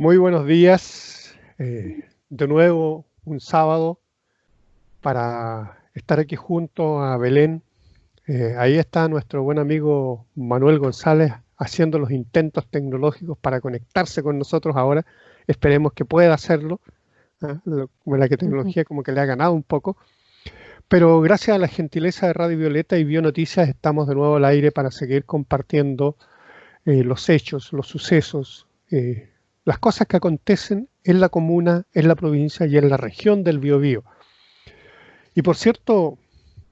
Muy buenos días. De nuevo, un sábado para estar aquí junto a Belén. Ahí está nuestro buen amigo Manuel González haciendo los intentos tecnológicos para conectarse con nosotros ahora. Esperemos que pueda hacerlo. Como la que Ujú. tecnología como que le ha ganado un poco. Pero gracias a la gentileza de Radio Violeta y Bionoticias estamos de nuevo al aire para seguir compartiendo los hechos, los sucesos, las cosas que acontecen en la comuna, en la provincia y en la región del Biobío. Y por cierto,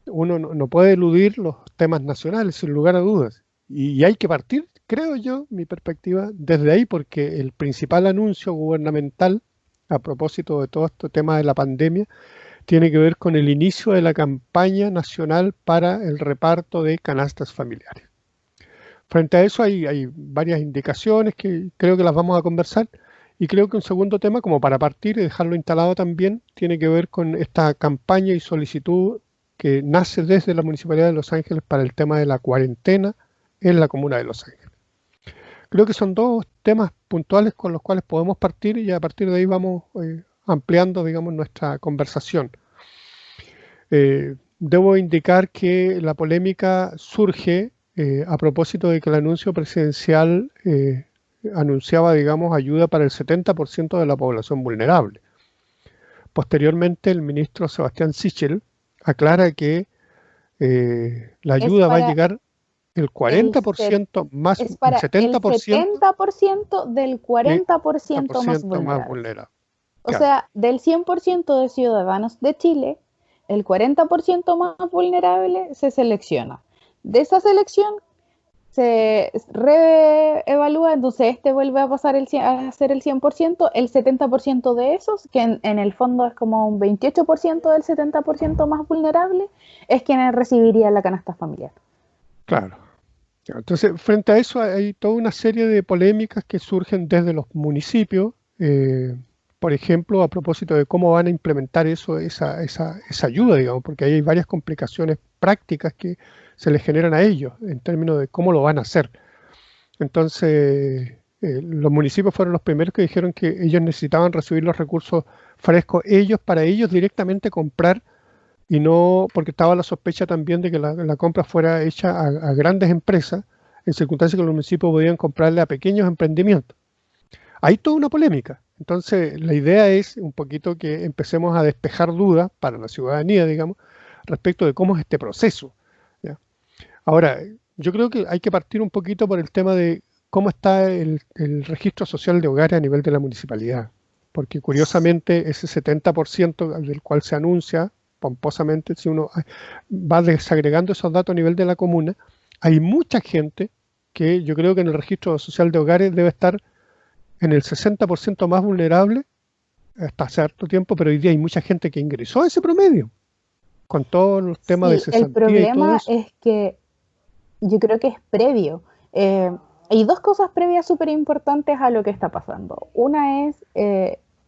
uno no puede eludir los temas nacionales, sin lugar a dudas. Y hay que partir, creo yo, mi perspectiva, desde ahí, porque el principal anuncio gubernamental, a propósito de todo este tema de la pandemia, tiene que ver con el inicio de la campaña nacional para el reparto de canastas familiares. Frente a eso hay varias indicaciones que creo que las vamos a conversar y creo que un segundo tema, como para partir y dejarlo instalado también, tiene que ver con esta campaña y solicitud que nace desde la Municipalidad de Los Ángeles para el tema de la cuarentena en la Comuna de Los Ángeles. Creo que son dos temas puntuales con los cuales podemos partir y a partir de ahí vamos ampliando, digamos, nuestra conversación. Debo indicar que la polémica surge a propósito de que el anuncio presidencial anunciaba, digamos, ayuda para el 70% de la población vulnerable. Posteriormente, el ministro Sebastián Sichel aclara que la Es ayuda va a para llegar el el, set- 40% más es el para el 70% 70% del de 40% más 70% más vulnerable. vulnerable. O Claro, sea, del 100% de ciudadanos de Chile, el 40% más vulnerable se selecciona. De esa selección se reevalúa, entonces este vuelve a pasar a ser el 100%, el 70% de esos, que en el fondo es como un 28% del 70% más vulnerable, es quien recibiría la canasta familiar. claro. Entonces, frente a eso hay toda una serie de polémicas que surgen desde los municipios, eh, por ejemplo, a propósito de cómo van a implementar eso, esa ayuda, digamos, porque ahí hay varias complicaciones prácticas que se les generan a ellos en términos de cómo lo van a hacer. Entonces, los municipios fueron los primeros que dijeron que ellos necesitaban recibir los recursos frescos, ellos para ellos directamente comprar y no, porque estaba la sospecha también de que la compra fuera hecha a grandes empresas, en circunstancias que los municipios podían comprarle a pequeños emprendimientos. Hay toda una polémica. Entonces, la idea es un poquito que empecemos a despejar dudas para la ciudadanía, digamos, respecto de cómo es este proceso. ¿Ya? Ahora, yo creo que hay que partir un poquito por el tema de cómo está el registro social de hogares a nivel de la municipalidad. Porque curiosamente ese 70% del cual se anuncia pomposamente, si uno va desagregando esos datos a nivel de la comuna, hay mucha gente que yo creo que en el registro social de hogares debe estar en el 60% más vulnerable hasta hace harto tiempo, pero hoy día hay mucha gente que ingresó a ese promedio, con todos los temas de Sí, el cesantía y todo problema eso. es que yo creo que es previo. Hay dos cosas previas súper importantes a lo que está pasando. Una es,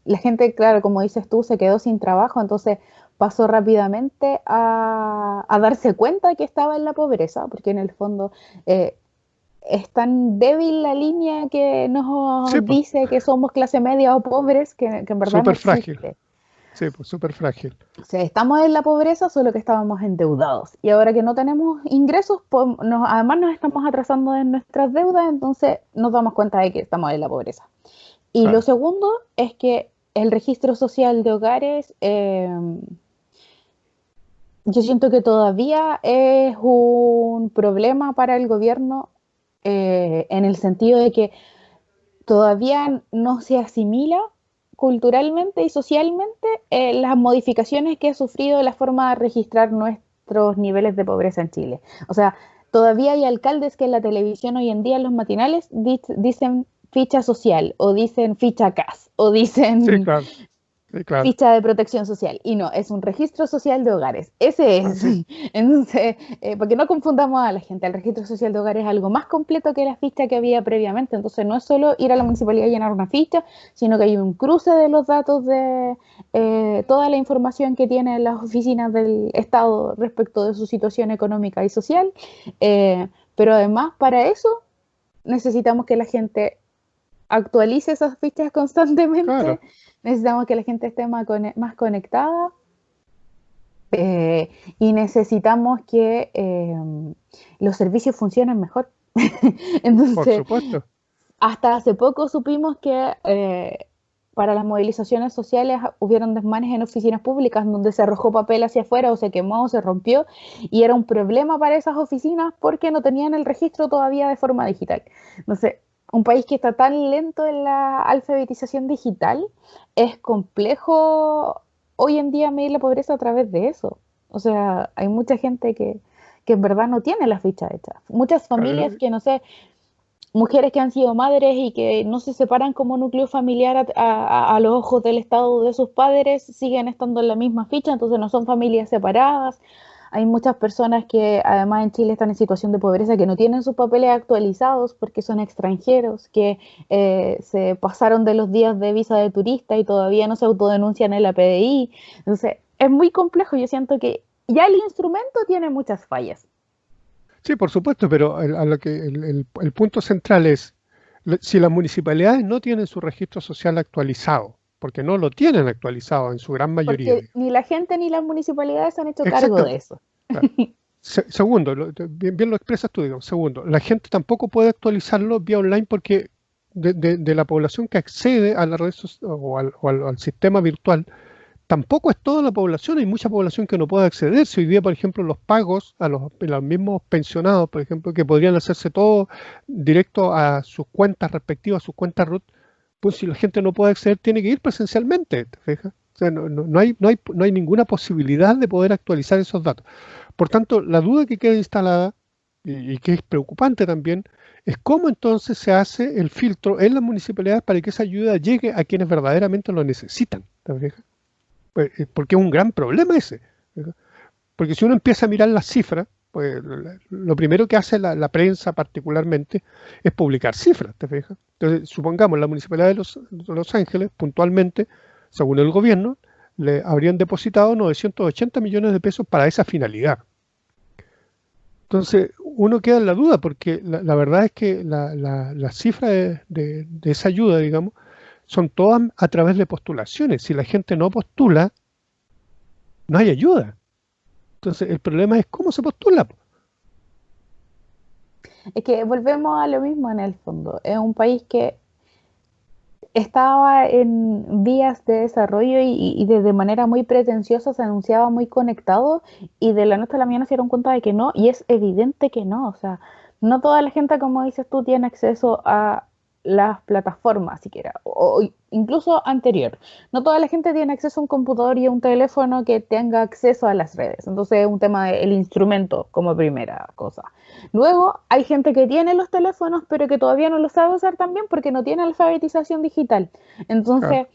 la gente, claro, como dices tú, se quedó sin trabajo, entonces pasó rápidamente a darse cuenta que estaba en la pobreza, porque en el fondo es tan débil la línea que Sí, nos pues, dice que somos clase media o pobres, que en verdad no súper frágil. existe. Sí, pues súper frágil. O sea, estamos en la pobreza, solo que estábamos endeudados. Y ahora que no tenemos ingresos, pues además nos estamos atrasando en nuestras deudas, entonces nos damos cuenta de que estamos en la pobreza. Y lo Claro. segundo es que el registro social de hogares, yo siento que todavía es un problema para el gobierno en el sentido de que todavía no se asimila culturalmente y socialmente las modificaciones que ha sufrido la forma de registrar nuestros niveles de pobreza en Chile. O sea, todavía hay alcaldes que en la televisión hoy en día, en los matinales, dicen ficha social, o dicen ficha CAS, o Sí, dicen claro. Sí, claro. ficha de protección social. Y no, es un registro social de hogares. Ese es. Así. Entonces, porque no confundamos a la gente, el registro social de hogares es algo más completo que la ficha que había previamente. Entonces, no es solo ir a la municipalidad y llenar una ficha, sino que hay un cruce de los datos de toda la información que tienen las oficinas del Estado respecto de su situación económica y social. Pero además, para eso necesitamos que la gente actualice esas fichas constantemente, Claro, necesitamos que la gente esté más conectada, y necesitamos que los servicios funcionen mejor. por Entonces, supuesto. hasta hace poco supimos que para las movilizaciones sociales hubieron desmanes en oficinas públicas donde se arrojó papel hacia afuera o se quemó o se rompió, y era un problema para esas oficinas porque no tenían el registro todavía de forma digital. Entonces, un país que está tan lento en la alfabetización digital, es complejo hoy en día medir la pobreza a través de eso. O sea, hay mucha gente que en verdad no tiene la ficha hecha. Muchas familias Claro, que, no sé, mujeres que han sido madres y que no se separan como núcleo familiar a los ojos del estado de sus padres, siguen estando en la misma ficha, entonces no son familias separadas. Hay muchas personas que además en Chile están en situación de pobreza, que no tienen sus papeles actualizados porque son extranjeros, que se pasaron de los días de visa de turista y todavía no se autodenuncian en la PDI. Entonces es muy complejo, yo siento que ya el instrumento tiene muchas fallas. sí, por supuesto, pero el punto central es, si las municipalidades no tienen su registro social actualizado, porque no lo tienen actualizado en su gran mayoría, Porque digamos. ni la gente ni las municipalidades se han hecho cargo de Exactamente. eso. Claro. Segundo, bien lo expresas tú, digamos. Segundo, la gente tampoco puede actualizarlo vía online porque de la población que accede a la red al sistema virtual, tampoco es toda la población, hay mucha población que no puede acceder. Si hoy día, por ejemplo, los pagos a los mismos pensionados, por ejemplo, que podrían hacerse todo directo a sus cuentas respectivas, a sus cuentas RUT, pues si la gente no puede acceder, tiene que ir presencialmente, ¿te fijas? O sea, no hay ninguna posibilidad de poder actualizar esos datos. Por tanto, la duda que queda instalada, y que es preocupante también, es cómo entonces se hace el filtro en las municipalidades para que esa ayuda llegue a quienes verdaderamente lo necesitan, ¿te fijas? Porque es un gran problema ese. ¿Verdad? Porque si uno empieza a mirar las cifras, pues lo primero que hace la prensa particularmente es publicar cifras, ¿te fijas? Entonces, supongamos la Municipalidad de Los Ángeles, puntualmente, según el gobierno, le habrían depositado 980 millones de pesos para esa finalidad. Entonces, uno queda en la duda, porque la verdad es que las cifras de esa ayuda, digamos, son todas a través de postulaciones. Si la gente no postula, no hay ayuda. Entonces, el problema es cómo se postula. Es que volvemos a lo mismo en el fondo. Es un país que estaba en vías de desarrollo y de manera muy pretenciosa se anunciaba muy conectado, y de la noche a la mañana se dieron cuenta de que no, y es evidente que no. O sea, no toda la gente, como dices tú, tiene acceso a las plataformas siquiera, o incluso anterior. No toda la gente tiene acceso a un computador y a un teléfono que tenga acceso a las redes. Entonces es un tema del instrumento como primera cosa. Luego hay gente que tiene los teléfonos, pero que todavía no los sabe usar también porque no tiene alfabetización digital. Claro. Entonces,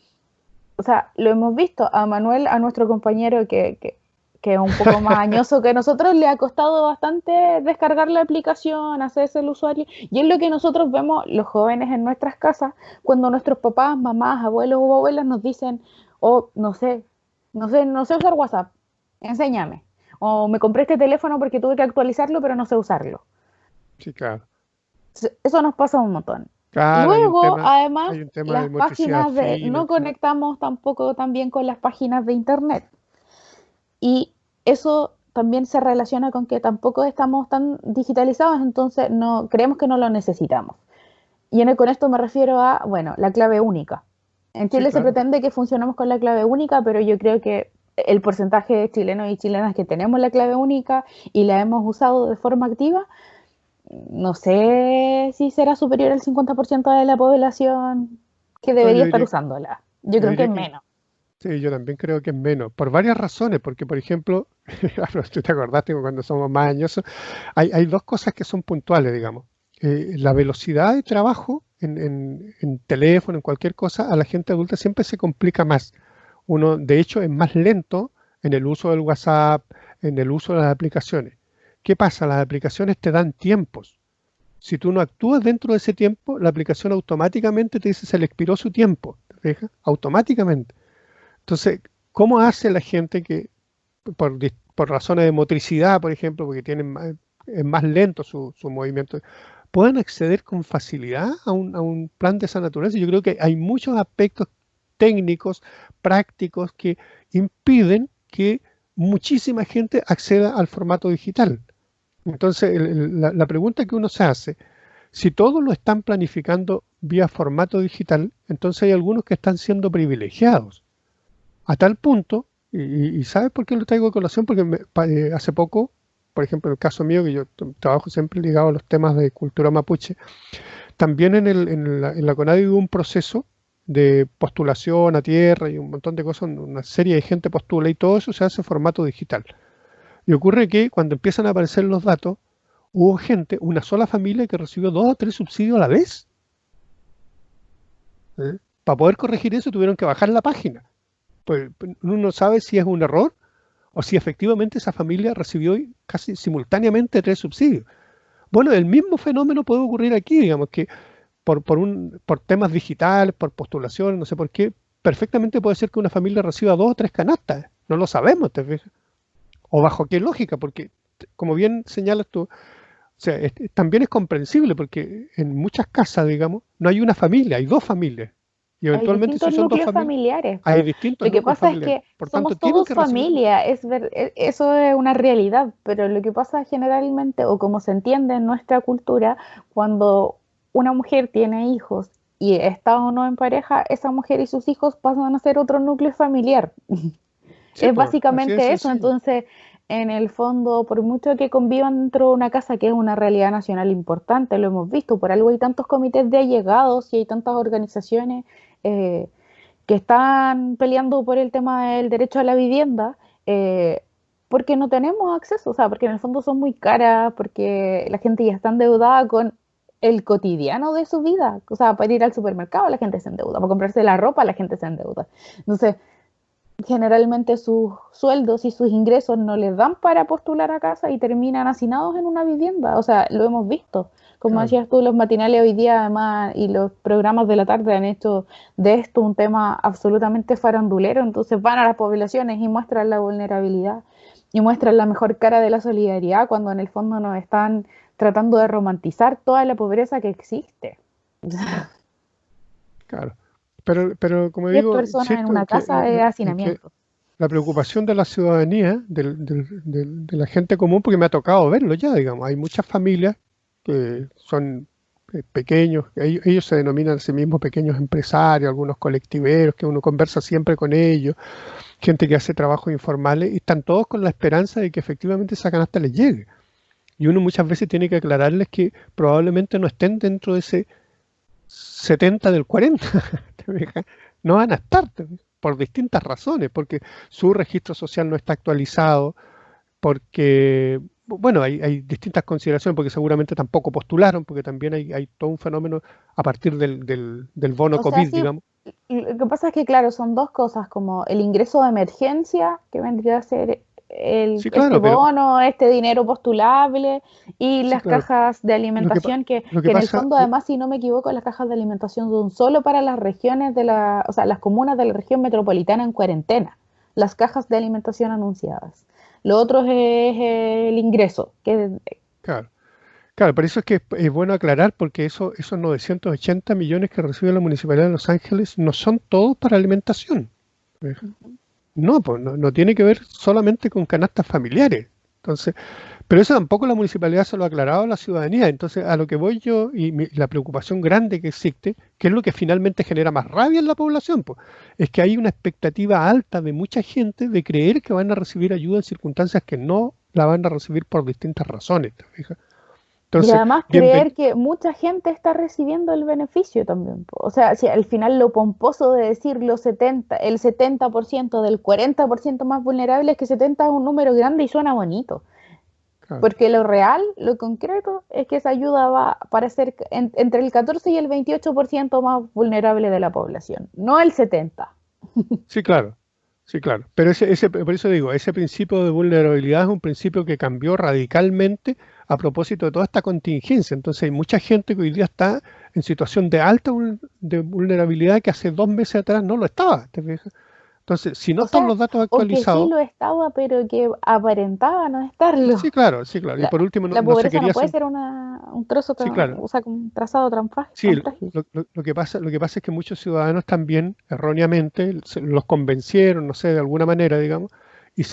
o sea, lo hemos visto a Manuel, a nuestro compañero que es un poco más añoso que nosotros, le ha costado bastante descargar la aplicación, hacerse el usuario, y es lo que nosotros vemos los jóvenes en nuestras casas, cuando nuestros papás, mamás, abuelos o abuelas nos dicen, oh, no sé usar WhatsApp, enséñame. O me compré este teléfono porque tuve que actualizarlo, pero no sé usarlo. Sí, claro. Eso nos pasa un montón. Claro, Luego, además, hay un tema de las motricidad páginas de, fina, no etcétera. conectamos tampoco también con las páginas de internet. Y eso también se relaciona con que tampoco estamos tan digitalizados, entonces no creemos que no lo necesitamos. Con esto me refiero a, bueno, la clave única. En Sí, Chile se claro. pretende que funcionemos con la clave única, pero yo creo que el porcentaje de chilenos y chilenas que tenemos la clave única y la hemos usado de forma activa, no sé si será superior al 50% de la población que No, debería estar usándola. Yo yo creo que diría es que menos. sí, yo también creo que es menos, por varias razones, porque por ejemplo, claro, tú te acordaste cuando somos más añosos, hay dos cosas que son puntuales, digamos. La velocidad de trabajo en teléfono, en cualquier cosa, a la gente adulta siempre se complica más. Uno, de hecho, es más lento en el uso del WhatsApp, en el uso de las aplicaciones. ¿Qué pasa? Las aplicaciones te dan tiempos. Si tú no actúas dentro de ese tiempo, la aplicación automáticamente te dice se le expiró su tiempo. ¿Te fijas? Automáticamente. Entonces, ¿cómo hace la gente que, por razones de motricidad, por ejemplo, porque es más lento su movimiento, puedan acceder con facilidad a un plan de esa naturaleza. Yo creo que hay muchos aspectos técnicos, prácticos, que impiden que muchísima gente acceda al formato digital. Entonces, la pregunta que uno se hace, si todos lo están planificando vía formato digital, entonces hay algunos que están siendo privilegiados. A tal punto, y ¿sabes por qué lo traigo a colación? Porque hace poco, por ejemplo, en el caso mío, que yo trabajo siempre ligado a los temas de cultura mapuche, también en la CONADI hubo un proceso de postulación a tierra y un montón de cosas, una serie de gente postula y todo eso se hace en formato digital. Y ocurre que cuando empiezan a aparecer los datos, hubo gente, una sola familia que recibió 2 o 3 subsidios a la vez. Para poder corregir eso tuvieron que bajar la página. Pues uno no sabe si es un error o si efectivamente esa familia recibió casi simultáneamente 3 subsidios. Bueno, el mismo fenómeno puede ocurrir aquí, digamos que por temas digitales, por postulaciones, no sé por qué, perfectamente puede ser que una familia reciba 2 o 3 canastas. No lo sabemos, ¿te fijas? ¿O bajo qué lógica? Porque, como bien señalas tú, o sea, también es comprensible porque en muchas casas, digamos, no hay una familia, hay 2 familias. Y Hay eventualmente si distintos son 2 núcleos familias, familiares. hay distintos Lo que núcleos pasa es familiares. que Por tanto, somos tienen todos que recibir. familia, eso es una realidad, pero lo que pasa generalmente, o como se entiende en nuestra cultura, cuando una mujer tiene hijos y está o no en pareja, esa mujer y sus hijos pasan a ser otro núcleo familiar. Sí, Es pues, así de básicamente eso, sencillo. entonces, en el fondo, por mucho que convivan dentro de una casa que es una realidad nacional importante, lo hemos visto, por algo hay tantos comités de allegados y hay tantas organizaciones eh, que están peleando por el tema del derecho a la vivienda, eh, porque no tenemos acceso, o sea, porque en el fondo son muy caras, porque la gente ya está endeudada con el cotidiano de su vida, o sea, para ir al supermercado la gente se endeuda, para comprarse la ropa la gente se endeuda. Entonces, generalmente sus sueldos y sus ingresos no les dan para postular a casa y terminan hacinados en una vivienda. O sea, lo hemos visto. Como Claro. decías tú, los matinales hoy día además y los programas de la tarde han hecho de esto un tema absolutamente farandulero. Entonces van a las poblaciones y muestran la vulnerabilidad y muestran la mejor cara de la solidaridad cuando en el fondo nos están tratando de romantizar toda la pobreza que existe. Claro. Pero como 10 digo, personas en insisto una casa es en que hacinamiento. la preocupación de la ciudadanía, de la gente común, porque me ha tocado verlo ya, digamos, hay muchas familias que son pequeños, ellos se denominan a sí mismos pequeños empresarios, algunos colectiveros, que uno conversa siempre con ellos, gente que hace trabajos informales, y están todos con la esperanza de que efectivamente esa canasta les llegue. Y uno muchas veces tiene que aclararles que probablemente no estén dentro de ese 70 del 40, ¿te fijas? No van a estar por distintas razones, porque su registro social no está actualizado, porque, bueno, hay distintas consideraciones, porque seguramente tampoco postularon, porque también hay todo un fenómeno a partir del bono O sea, COVID, sí, digamos. lo que pasa es que, claro, son dos cosas, como el ingreso de emergencia, que vendría a ser Sí, este claro, pero, bono, este dinero postulable, y sí, las claro, cajas de lo que, alimentación, lo que que en el pasa, fondo, además, si no me equivoco, las cajas de alimentación son solo para las regiones o sea, las comunas de la región metropolitana en cuarentena, las cajas de alimentación anunciadas. Lo otro es el ingreso, que claro. Claro, por eso es que es bueno aclarar, porque esos 980 millones que recibe la Municipalidad de Los Ángeles no son todos para alimentación. No, pues no tiene que ver solamente con canastas familiares. Entonces, pero eso tampoco la municipalidad se lo ha aclarado a la ciudadanía. Entonces, a lo que voy yo y la preocupación grande que existe, que es lo que finalmente genera más rabia en la población, pues, es que hay una expectativa alta de mucha gente de creer que van a recibir ayuda en circunstancias que no la van a recibir por distintas razones, ¿te fijas? y Entonces, además creer que mucha gente está recibiendo el beneficio también, po. O sea, si al final lo pomposo de decir el 70% del 40% más vulnerable es que 70 es un número grande y suena bonito. claro, Porque lo real, lo concreto, es que esa ayuda va para ser entre el 14 y el 28% más vulnerable de la población, no el 70%. sí, claro, sí, claro. Pero por eso digo, ese principio de vulnerabilidad es un principio que cambió radicalmente a propósito de toda esta contingencia. Entonces hay mucha gente que hoy día está en situación de alta de vulnerabilidad que hace 2 meses atrás no lo estaba, ¿te fijas? Entonces, si no O están sea, los datos o que sí actualizados, lo estaba, pero que aparentaba no estarlo. sí, claro. Y La, por último, la no se pobreza no quería puede hacer, ser un trozo, sí, claro. o sea, como un trazado Sí, tan frágil. lo que pasa es que muchos ciudadanos también, erróneamente, los convencieron, no sé, de alguna manera, digamos, y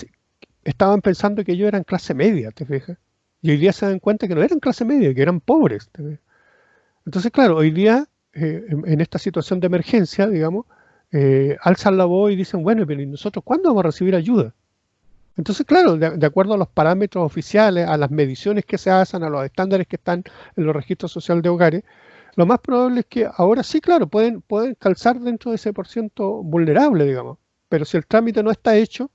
estaban pensando que ellos eran clase media, ¿te fijas? Y hoy día se dan cuenta que no eran clase media, que eran pobres, ¿te fijas? Entonces, claro, hoy día, en esta situación de emergencia, digamos, alzan la voz y dicen, bueno, pero ¿y nosotros cuándo vamos a recibir ayuda? Entonces, claro, de acuerdo a los parámetros oficiales, a las mediciones que se hacen, a los estándares que están en los registros sociales de hogares, lo más probable es que ahora sí, claro, pueden calzar dentro de ese por ciento vulnerable, digamos. Pero si el trámite no está hecho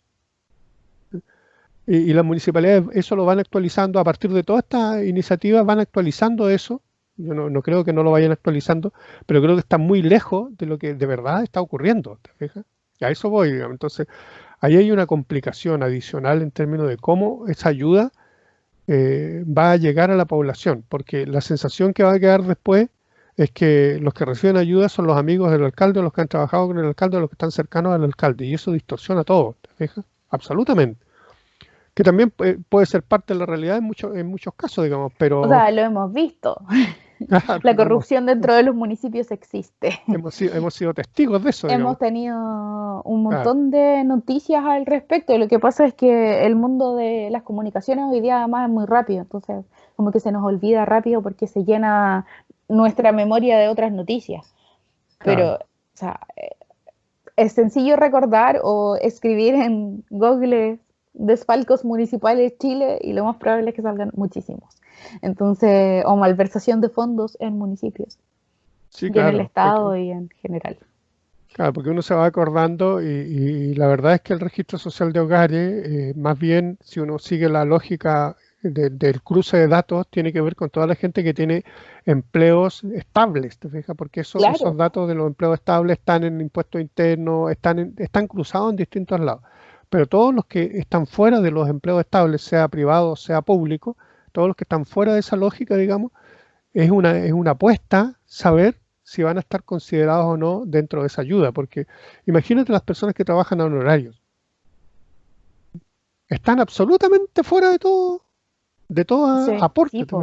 y las municipalidades eso lo van actualizando, a partir de todas estas iniciativas van actualizando eso, yo no creo que no lo vayan actualizando, pero creo que está muy lejos de lo que de verdad está ocurriendo, ¿te fijas? Y a eso voy, digamos. Entonces, ahí hay una complicación adicional en términos de cómo esa ayuda va a llegar a la población, porque la sensación que va a quedar después es que los que reciben ayuda son los amigos del alcalde, los que han trabajado con el alcalde, los que están cercanos al alcalde, y eso distorsiona todo, ¿te fijas? Absolutamente. Que también puede ser parte de la realidad en muchos casos, digamos, O pero sea, lo hemos visto. claro, La corrupción dentro de los municipios existe. hemos sido testigos de eso, digamos. Hemos tenido un Claro, montón de noticias al respecto. Lo que pasa es que el mundo de las comunicaciones hoy día además es muy rápido, entonces como que se nos olvida rápido porque se llena nuestra memoria de otras noticias. Pero, claro. o sea, es sencillo recordar o escribir en Google desfalcos municipales Chile y lo más probable es que salgan muchísimos. Entonces, o malversación de fondos en municipios Sí, y en el claro, Estado y en general. claro, porque uno se va acordando y la verdad es que el registro social de hogares, más bien, si uno sigue la lógica del cruce de datos, tiene que ver con toda la gente que tiene empleos estables, ¿te fijas? Porque esos Claro, datos de los empleos estables están en impuestos internos, están cruzados en distintos lados. Pero todos los que están fuera de los empleos estables, sea privado, sea público, todos los que están fuera de esa lógica, digamos, es una apuesta saber si van a estar considerados o no dentro de esa ayuda, porque imagínate las personas que trabajan a honorarios, están absolutamente fuera de todo sí, sí, aporte, po.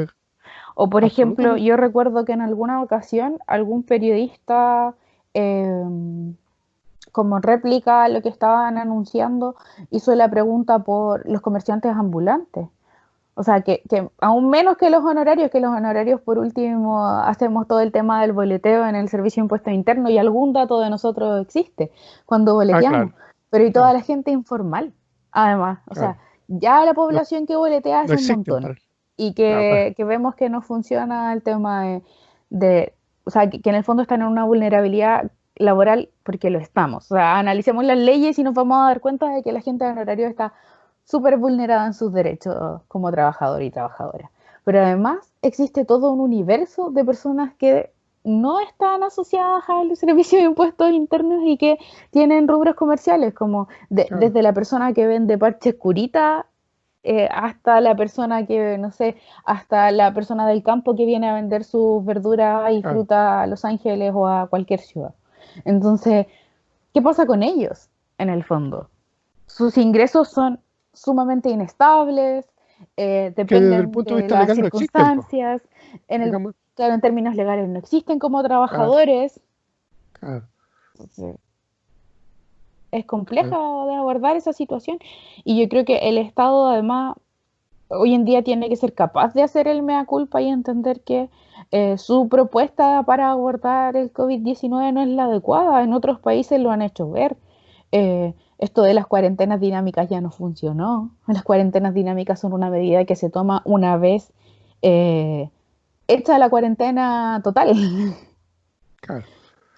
O por ejemplo, absolutamente. yo recuerdo que en alguna ocasión algún periodista, eh, como réplica a lo que estaban anunciando, hizo la pregunta por los comerciantes ambulantes. O sea, que aún menos que los honorarios por último hacemos todo el tema del boleteo en el servicio de impuestos internos y algún dato de nosotros existe cuando Ah, boleteamos. claro, Pero y toda claro, la gente informal, además. O sea, claro. ya la No, población que boletea es no un existen montón para, y claro, que vemos que no funciona el tema o sea, que en el fondo están en una vulnerabilidad laboral porque lo estamos. O sea, analicemos las leyes y nos vamos a dar cuenta de que la gente de honorario está súper vulnerada en sus derechos como trabajador y trabajadora. Pero además existe todo un universo de personas que no están asociadas al servicio de impuestos internos y que tienen rubros comerciales, como claro, desde la persona que vende parches curita, hasta la persona que, no sé, hasta la persona del campo que viene a vender sus verduras y claro. fruta a Los Ángeles o a cualquier ciudad. Entonces, ¿qué pasa con ellos en el fondo? Sus ingresos son sumamente inestables, Que desde el dependen punto de de vista las legal no existen, pues, circunstancias, digamos, claro, en términos legales no existen como claro, trabajadores. claro, Entonces, es claro. compleja de abordar esa situación y yo creo que el Estado además hoy en día tiene que ser capaz de hacer el mea culpa y entender que su propuesta para abordar el COVID-19 no es la adecuada. En otros países lo han hecho ver. Esto de las cuarentenas dinámicas ya no funcionó. Las cuarentenas dinámicas son una medida que se toma una vez eh, hecha la cuarentena total. Claro.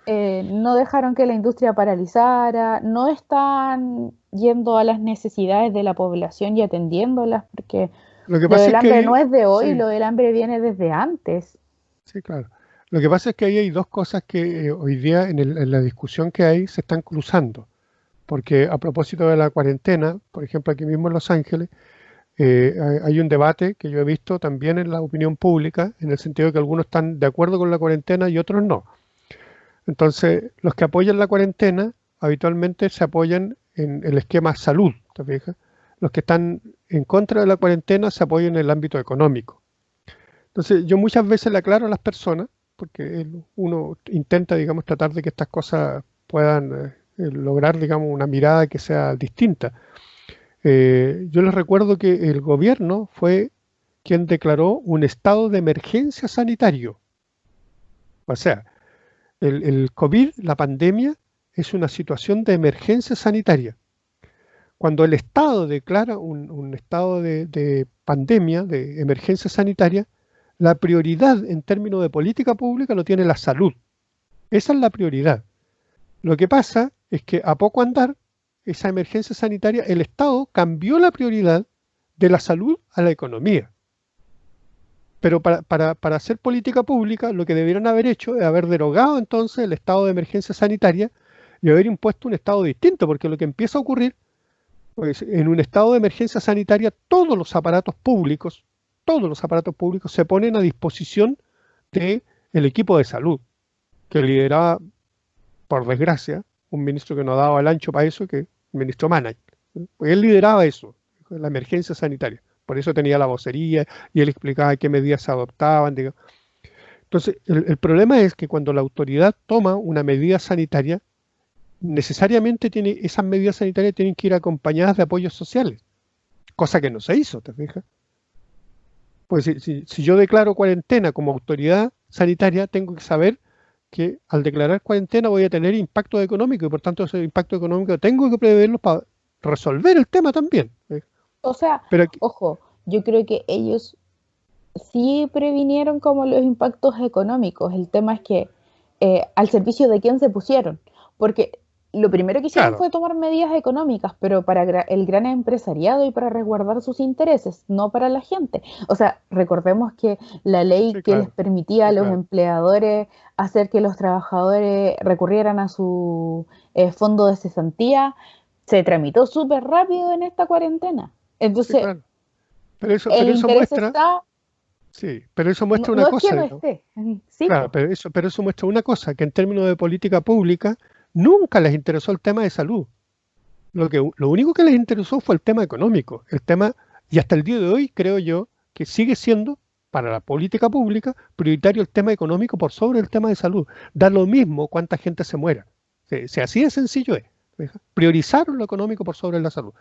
No dejaron que la industria paralizara, no están yendo a las necesidades de la población y atendiéndolas, porque Lo que lo pasa del es que hambre no es de hoy, sí, lo del hambre viene desde antes. sí, claro. Lo que pasa es que ahí hay dos cosas que hoy día en la discusión que hay se están cruzando. Porque a propósito de la cuarentena, por ejemplo, aquí mismo en Los Ángeles, hay un debate que yo he visto también en la opinión pública, en el sentido de que algunos están de acuerdo con la cuarentena y otros no. Entonces, los que apoyan la cuarentena habitualmente se apoyan en el esquema salud, ¿te fijas? Los que están en contra de la cuarentena se apoyan en el ámbito económico. Entonces, yo muchas veces le aclaro a las personas, porque uno intenta, digamos, tratar de que estas cosas puedan lograr, digamos, una mirada que sea distinta. Yo les recuerdo que el gobierno fue quien declaró un estado de emergencia sanitario. O sea, el COVID, la pandemia, es una situación de emergencia sanitaria. Cuando el Estado declara un estado de pandemia, de emergencia sanitaria, la prioridad en términos de política pública lo tiene la salud. Esa es la prioridad. Lo que pasa es que a poco andar, esa emergencia sanitaria, el Estado cambió la prioridad de la salud a la economía. Pero para hacer política pública, lo que debieron haber hecho es haber derogado entonces el estado de emergencia sanitaria y haber impuesto un estado distinto, porque lo que empieza a ocurrir, pues en un estado de emergencia sanitaria, todos los aparatos públicos se ponen a disposición del equipo de salud, que lideraba, por desgracia, un ministro que no daba el ancho para eso, que el ministro Manay. Él lideraba eso, la emergencia sanitaria. Por eso tenía la vocería y él explicaba qué medidas se adoptaban. Digo. Entonces, el problema es que cuando la autoridad toma una medida sanitaria, necesariamente esas medidas sanitarias tienen que ir acompañadas de apoyos sociales, cosa que no se hizo, ¿te fijas? Pues si yo declaro cuarentena como autoridad sanitaria, tengo que saber que al declarar cuarentena voy a tener impacto económico y por tanto ese impacto económico tengo que preverlo para resolver el tema también. O sea, Pero ojo, yo creo que ellos sí previnieron como los impactos económicos. El tema es que al servicio de quién se pusieron. Porque lo primero que hicieron claro, fue tomar medidas económicas, pero para el gran empresariado y para resguardar sus intereses, no para la gente. O sea, recordemos que la ley sí, que les claro, permitía a sí, los claro. empleadores hacer que los trabajadores recurrieran a su fondo de cesantía se tramitó súper rápido en esta cuarentena. Sí, Entonces, claro. Pero el eso interés muestra, está, sí, pero eso no, muestra una no es que cosa, no digamos. esté, sí, Claro, pues. pero eso muestra una cosa, que en términos de política pública nunca les interesó el tema de salud. Lo único que les interesó fue el tema económico, el tema, y hasta el día de hoy creo yo que sigue siendo para la política pública prioritario el tema económico por sobre el tema de salud. Da lo mismo cuánta gente se muera. Si así de sencillo es. ¿Fija? Priorizaron lo económico por sobre la salud.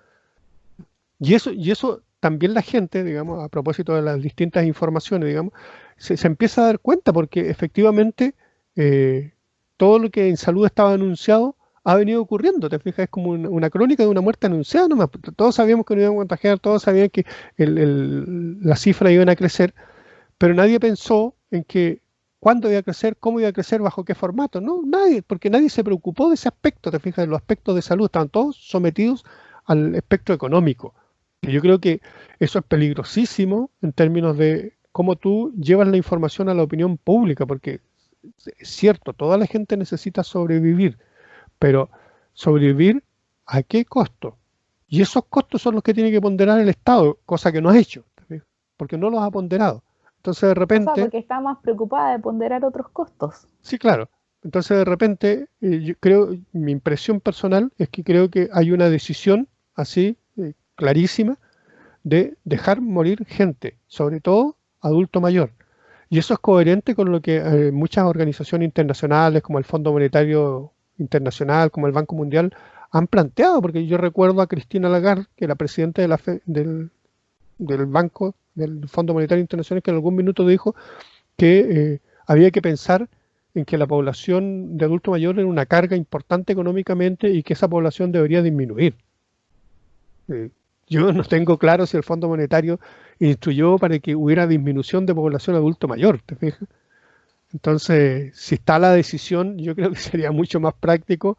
Y eso también la gente, digamos, a propósito de las distintas informaciones, digamos, se empieza a dar cuenta porque efectivamente eh, todo lo que en salud estaba anunciado ha venido ocurriendo. Te fijas, es como una crónica de una muerte anunciada nomás. Todos sabíamos que no iban a contagiar, todos sabían que las cifras iban a crecer, pero nadie pensó en que cuándo iba a crecer, cómo iba a crecer, bajo qué formato. No, nadie, porque nadie se preocupó de ese aspecto. Te fijas, de los aspectos de salud estaban todos sometidos al espectro económico. Y yo creo que eso es peligrosísimo en términos de cómo tú llevas la información a la opinión pública, porque es cierto, toda la gente necesita sobrevivir, pero sobrevivir ¿a qué costo? Y esos costos son los que tiene que ponderar el Estado, cosa que no ha hecho, ¿te fijas? Porque no los ha ponderado. Entonces de O sea, repente, porque está más preocupada de ponderar otros costos. sí, claro, entonces de repente yo creo, mi impresión personal es que creo que hay una decisión así, clarísima, de dejar morir gente, sobre todo adulto mayor. Y eso es coherente con lo que muchas organizaciones internacionales, como el Fondo Monetario Internacional, como el Banco Mundial, han planteado, porque yo recuerdo a Cristina Lagarde, que era presidenta del Banco, del Fondo Monetario Internacional, que en algún minuto dijo que había que pensar en que la población de adulto mayor era una carga importante económicamente y que esa población debería disminuir. Eh, yo no tengo claro si el Fondo Monetario instruyó para que hubiera disminución de población adulto mayor, ¿te fijas? Entonces, si está la decisión, yo creo que sería mucho más práctico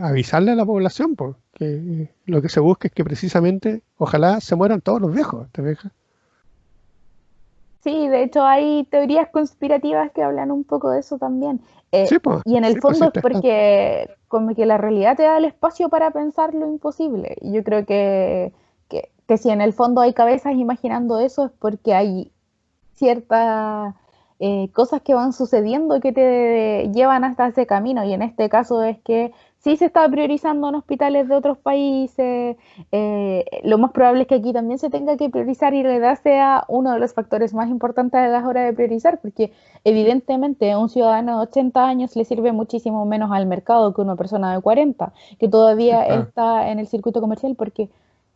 avisarle a la población, porque lo que se busca es que precisamente, ojalá se mueran todos los viejos, ¿te fijas? Sí, de hecho hay teorías conspirativas que hablan un poco de eso también. Y en el Sí, pues sí, fondo es está. porque como que la realidad te da el espacio para pensar lo imposible. Y yo creo que si en el fondo hay cabezas imaginando eso es porque hay cierta cosas que van sucediendo que te llevan hasta ese camino. Y en este caso es que sí se está priorizando en hospitales de otros países. Lo más probable es que aquí también se tenga que priorizar y la edad sea uno de los factores más importantes a la hora de priorizar, porque evidentemente a un ciudadano de 80 años le sirve muchísimo menos al mercado que una persona de 40, que Sí, todavía claro, está en el circuito comercial, porque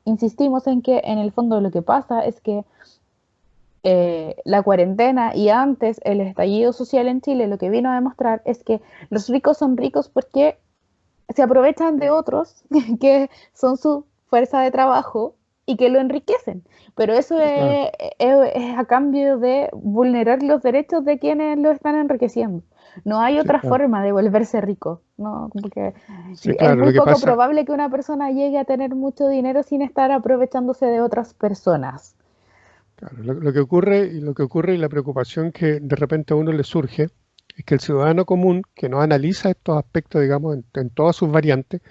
insistimos en que en el fondo lo que pasa es que la cuarentena y antes el estallido social en Chile lo que vino a demostrar es que los ricos son ricos porque se aprovechan de otros que son su fuerza de trabajo y que lo enriquecen. Pero eso sí, claro, es a cambio de vulnerar los derechos de quienes lo están enriqueciendo. No hay sí, otra claro. forma de volverse rico, ¿no? Porque Sí, es claro, muy lo que poco pasa, probable que una persona llegue a tener mucho dinero sin estar aprovechándose de otras personas. claro, lo que ocurre y la preocupación que de repente a uno le surge es que el ciudadano común que no analiza estos aspectos, digamos, en todas sus variantes,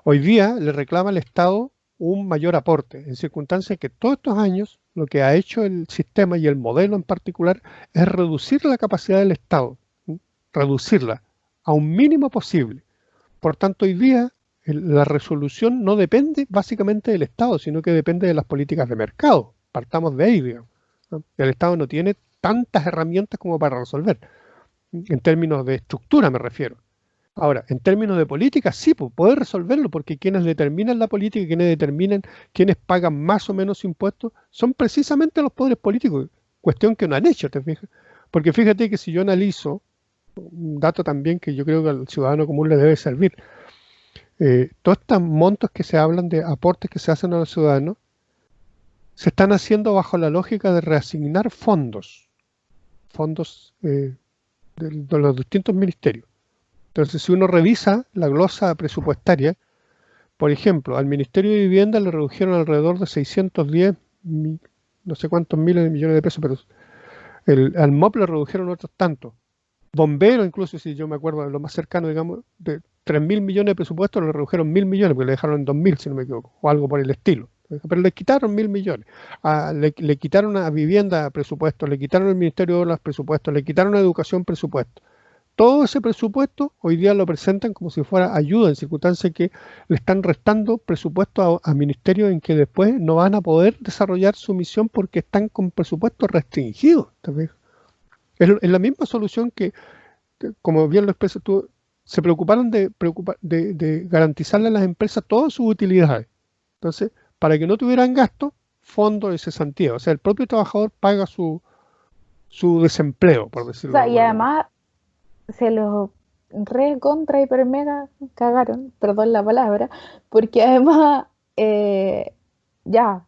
hoy día le reclama al Estado un mayor aporte, en circunstancias que todos estos años lo que ha hecho el sistema y el modelo en particular es reducir la capacidad del Estado, ¿sí? Reducirla a un mínimo posible. Por tanto, hoy día la resolución no depende básicamente del Estado, sino que depende de las políticas de mercado. Partamos de ahí, digamos, ¿no? El Estado no tiene tantas herramientas como para resolver, en términos de estructura me refiero. Ahora, en términos de política, sí, pues, puede resolverlo, porque quienes determinan la política, quienes determinan quiénes pagan más o menos impuestos, son precisamente los poderes políticos, cuestión que no han hecho, ¿te fijas? Porque fíjate que si yo analizo un dato también que yo creo que al ciudadano común le debe servir, todos estos montos que se hablan de aportes que se hacen a los ciudadanos, se están haciendo bajo la lógica de reasignar fondos de los distintos ministerios. Entonces, si uno revisa la glosa presupuestaria, por ejemplo, al Ministerio de Vivienda le redujeron alrededor de 610, no sé cuántos miles de millones de pesos, pero al MOP le redujeron otros tantos. Bombero, incluso, si yo me acuerdo de lo más cercano, digamos, de 3.000 millones de presupuesto, le redujeron 1.000 millones, porque le dejaron en 2.000, si no me equivoco, o algo por el estilo. Pero le quitaron 1.000 millones. Le quitaron a vivienda presupuesto, le quitaron al Ministerio de Obras presupuesto, le quitaron a educación presupuesto. Todo ese presupuesto hoy día lo presentan como si fuera ayuda, en circunstancias que le están restando presupuesto a ministerios en que después no van a poder desarrollar su misión porque están con presupuestos restringidos. Es la misma solución que, como bien lo expresas tú, se preocuparon de garantizarle a las empresas todas sus utilidades. Entonces, para que no tuvieran gastos, fondo de cesantía. O sea, el propio trabajador paga su desempleo, por O decirlo de sea, y alguna manera. además se los re contra hiper mega cagaron, perdón la palabra, porque además ya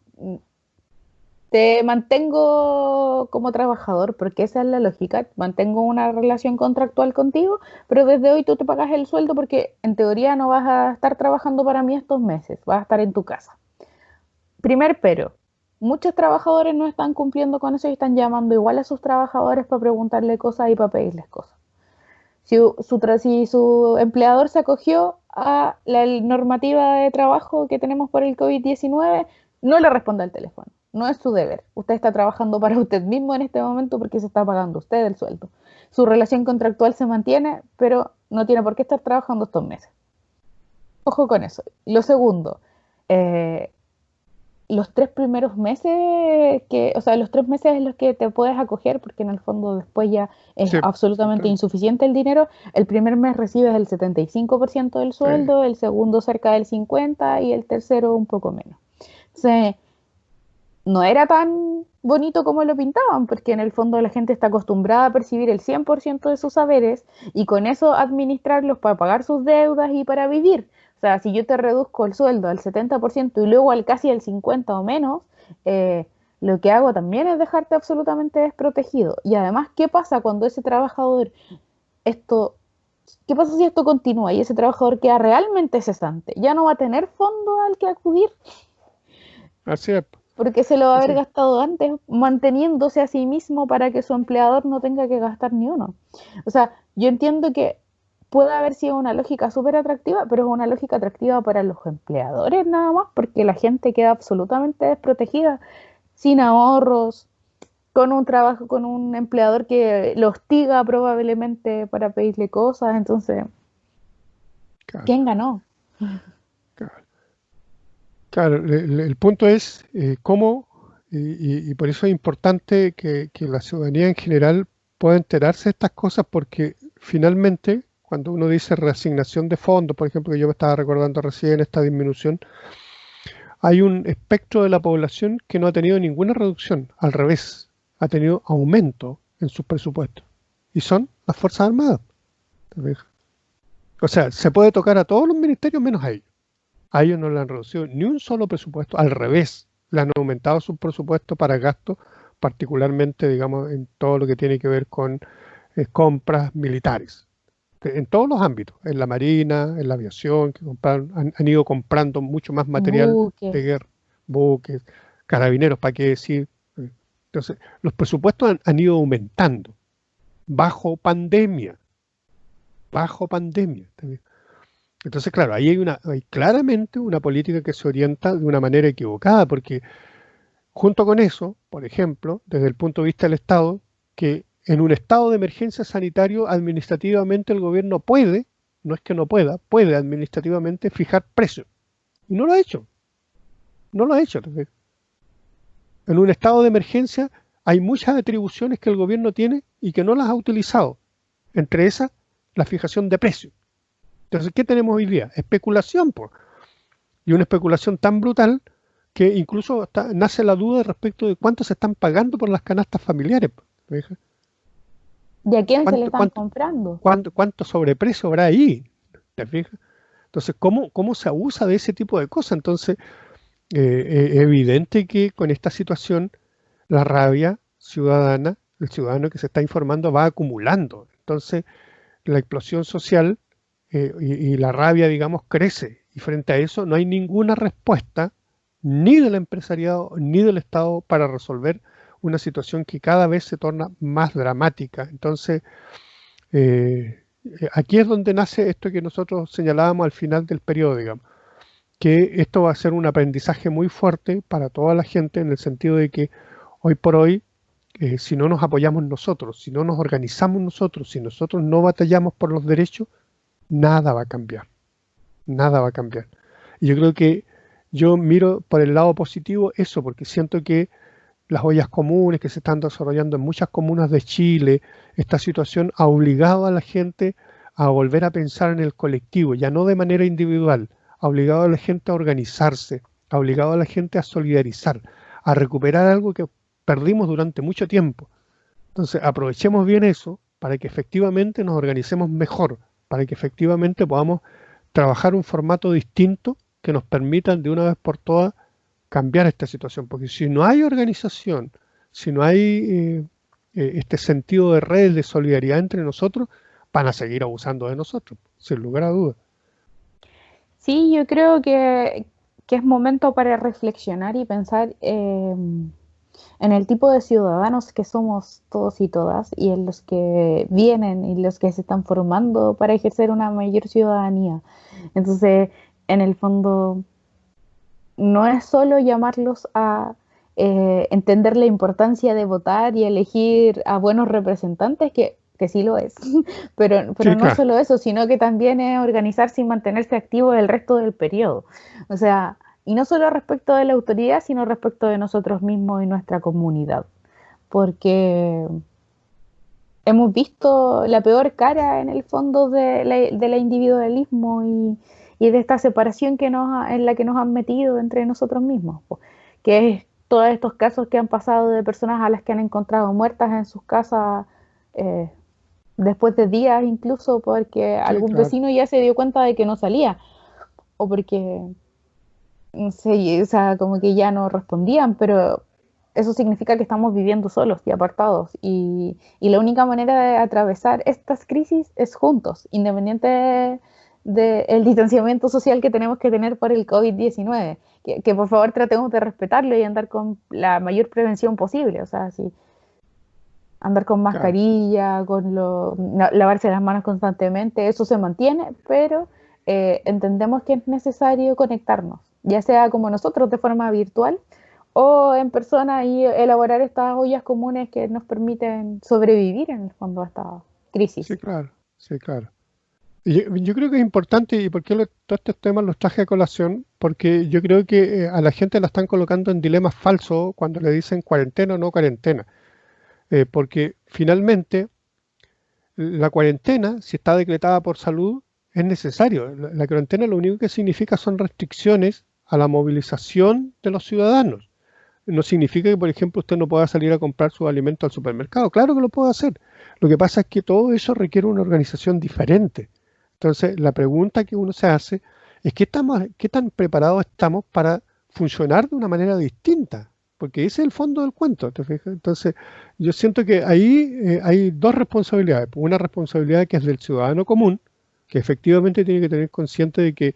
te mantengo como trabajador, porque esa es la lógica, mantengo una relación contractual contigo, pero desde hoy tú te pagas el sueldo porque en teoría no vas a estar trabajando para mí estos meses, vas a estar en tu casa. Primer pero, muchos trabajadores no están cumpliendo con eso y están llamando igual a sus trabajadores para preguntarle cosas y para pedirles cosas. Si su empleador se acogió a la normativa de trabajo que tenemos por el COVID-19, no le responda al teléfono. No es su deber. Usted está trabajando para usted mismo en este momento porque se está pagando usted el sueldo. Su relación contractual se mantiene, pero no tiene por qué estar trabajando estos meses. Ojo con eso. Lo segundo, eh, los 3 primeros meses o sea, los 3 meses en los que te puedes acoger, porque en el fondo después ya es Sí, absolutamente insuficiente el dinero. El primer mes recibes el 75% del sí, sueldo, el segundo cerca del 50% y el tercero un poco menos. Entonces, no era tan bonito como lo pintaban, porque en el fondo la gente está acostumbrada a percibir el 100% de sus saberes y con eso administrarlos para pagar sus deudas y para vivir. O sea, si yo te reduzco el sueldo al 70% y luego al casi al 50% o menos, eh, lo que hago también es dejarte absolutamente desprotegido. Y además, ¿qué pasa cuando ese trabajador, esto, qué pasa si esto continúa y ese trabajador queda realmente cesante? Ya no va a tener fondo al que acudir así es. porque se lo va a Así haber es. gastado antes manteniéndose a sí mismo para que su empleador no tenga que gastar ni uno. O sea, yo entiendo que puede haber sido una lógica súper atractiva, pero es una lógica atractiva para los empleadores nada más, porque la gente queda absolutamente desprotegida, sin ahorros. con un trabajo, con un empleador que lo hostiga probablemente para pedirle cosas, entonces, Claro, ¿quién ganó? claro. Claro, el punto es cómo, y por eso es importante que la ciudadanía en general pueda enterarse de estas cosas, porque finalmente, cuando uno dice reasignación de fondos, por ejemplo, que yo me estaba recordando recién esta disminución, hay un espectro de la población que no ha tenido ninguna reducción, al revés, ha tenido aumento en sus presupuestos, y son las Fuerzas Armadas. ¿Te fijas? O sea, se puede tocar a todos los ministerios menos a ellos. A ellos no le han reducido ni un solo presupuesto, al revés, le han aumentado su presupuesto para gastos, particularmente, digamos, en todo lo que tiene que ver con compras militares, en todos los ámbitos, en la marina, en la aviación, que han ido comprando mucho más material Buques. de guerra, buques, carabineros, ¿para qué decir? Entonces, los presupuestos han ido aumentando bajo pandemia, bajo pandemia. Entonces, claro, ahí hay claramente una política que se orienta de una manera equivocada, porque junto con eso, por ejemplo, desde el punto de vista del Estado, que en un estado de emergencia sanitario, administrativamente el gobierno puede, no es que no pueda, puede administrativamente fijar precios. Y no lo ha hecho, no lo ha hecho. En un estado de emergencia hay muchas atribuciones que el gobierno tiene y que no las ha utilizado. Entre esas, la fijación de precios. Entonces, ¿qué tenemos hoy día? Especulación, pues. Y una especulación tan brutal que incluso nace la duda respecto de cuánto se están pagando por las canastas familiares. ¿Me fijas? ¿Y a quién se le ¿Cuánto, están cuánto, comprando? cuánto sobreprecio habrá ahí? ¿Te fijas? Entonces, ¿cómo se abusa de ese tipo de cosas? Entonces, es evidente que con esta situación la rabia ciudadana, el ciudadano que se está informando va acumulando. Entonces, la explosión social y la rabia, digamos, crece. Y frente a eso no hay ninguna respuesta ni del empresariado ni del Estado para resolver una situación que cada vez se torna más dramática. Entonces, aquí es donde nace esto que nosotros señalábamos al final del periodo, digamos, que esto va a ser un aprendizaje muy fuerte para toda la gente en el sentido de que hoy por hoy, si no nos apoyamos nosotros, si no nos organizamos nosotros, si nosotros no batallamos por los derechos, nada va a cambiar, nada va a cambiar. Y yo creo que yo miro por el lado positivo eso, porque siento que las ollas comunes que se están desarrollando en muchas comunas de Chile, esta situación ha obligado a la gente a volver a pensar en el colectivo, ya no de manera individual, ha obligado a la gente a organizarse, ha obligado a la gente a solidarizar, a recuperar algo que perdimos durante mucho tiempo. Entonces, aprovechemos bien eso para que efectivamente nos organicemos mejor, para que efectivamente podamos trabajar un formato distinto que nos permitan de una vez por todas cambiar esta situación. Porque si no hay organización, si no hay este sentido de red, de solidaridad entre nosotros, van a seguir abusando de nosotros, sin lugar a dudas. Sí, yo creo que es momento para reflexionar y pensar en el tipo de ciudadanos que somos todos y todas y en los que vienen y los que se están formando para ejercer una mayor ciudadanía. Entonces, en el fondo, no es solo llamarlos a entender la importancia de votar y elegir a buenos representantes, que sí lo es, pero Sí, no claro, solo eso, sino que también es organizarse y mantenerse activo el resto del periodo. O sea, y no solo respecto de la autoridad, sino respecto de nosotros mismos y nuestra comunidad, porque hemos visto la peor cara en el fondo de la individualismo y de esta separación en la que nos han metido entre nosotros mismos, po, que es todos estos casos que han pasado de personas a las que han encontrado muertas en sus casas eh, después de días incluso porque sí, algún claro. vecino ya se dio cuenta de que no salía o porque no sé, o sea, como que ya no respondían, pero eso significa que estamos viviendo solos y apartados. Y la única manera de atravesar estas crisis es juntos, independiente del distanciamiento social que tenemos que tener por el COVID-19. Que por favor tratemos de respetarlo y andar con la mayor prevención posible. O sea, sí, andar con Claro. mascarilla, lavarse las manos constantemente, eso se mantiene, pero entendemos que es necesario conectarnos, ya sea como nosotros de forma virtual o en persona y elaborar estas ollas comunes que nos permiten sobrevivir en el fondo a esta Sí, crisis. claro, sí, claro. Y yo creo que es importante, y por qué todos estos temas los traje a colación, porque yo creo que a la gente la están colocando en dilemas falsos cuando le dicen cuarentena o no cuarentena. Porque finalmente la cuarentena, si está decretada por salud, es necesario. La cuarentena lo único que significa son restricciones a la movilización de los ciudadanos. No significa que, por ejemplo, usted no pueda salir a comprar sus alimentos al supermercado. Claro que lo puede hacer. Lo que pasa es que todo eso requiere una organización diferente. Entonces, la pregunta que uno se hace es qué tan preparados estamos para funcionar de una manera distinta, porque ese es el fondo del cuento, ¿te fijas? Entonces, yo siento que ahí hay dos responsabilidades. Una responsabilidad que es del ciudadano común, que efectivamente tiene que tener consciente de que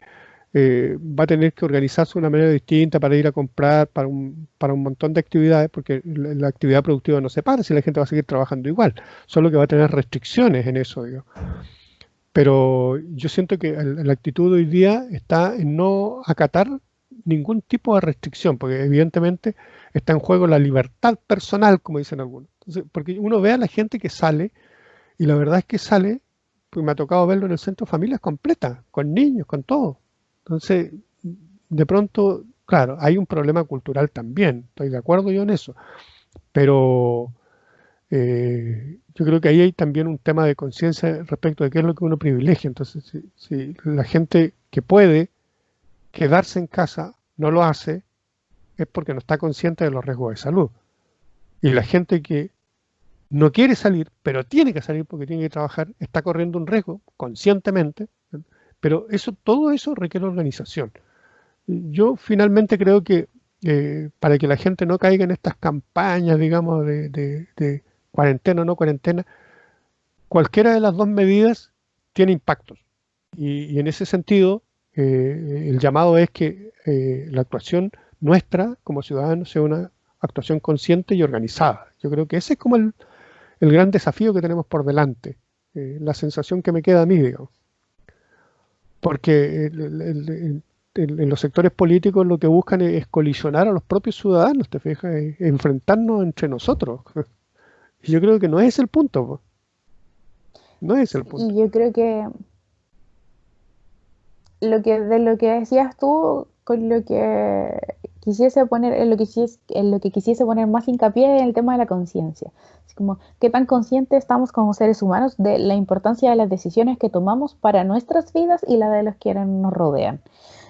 va a tener que organizarse de una manera distinta para ir a comprar, para un montón de actividades, porque la actividad productiva no se para, si la gente va a seguir trabajando igual, solo que va a tener restricciones en eso, digo. Pero yo siento que la actitud de hoy día está en no acatar ningún tipo de restricción, porque evidentemente está en juego la libertad personal, como dicen algunos. Entonces, porque uno ve a la gente que sale, y la verdad es que sale, pues me ha tocado verlo en el centro, familias completas, con niños, con todo. Entonces, de pronto, claro, hay un problema cultural también, estoy de acuerdo yo en eso, pero yo creo que ahí hay también un tema de conciencia respecto de qué es lo que uno privilegia. Entonces, si la gente que puede quedarse en casa no lo hace, es porque no está consciente de los riesgos de salud. Y la gente que no quiere salir, pero tiene que salir porque tiene que trabajar, está corriendo un riesgo conscientemente, pero eso, todo eso requiere organización. Yo finalmente creo que para que la gente no caiga en estas campañas, digamos, de cuarentena o no cuarentena, cualquiera de las dos medidas tiene impactos. Y en ese sentido, el llamado es que la actuación nuestra como ciudadanos sea una actuación consciente y organizada. Yo creo que ese es como el gran desafío que tenemos por delante, la sensación que me queda a mí, digamos. Porque en los sectores políticos lo que buscan es colisionar a los propios ciudadanos, ¿te fijas? Enfrentarnos entre nosotros. Y yo creo que no es el punto, po. No es el punto. Y yo creo que de lo que decías tú, con lo que quisiese poner, en lo que quisiese poner más hincapié en el tema de la conciencia. Es como, qué tan conscientes estamos como seres humanos de la importancia de las decisiones que tomamos para nuestras vidas y la de los que nos rodean.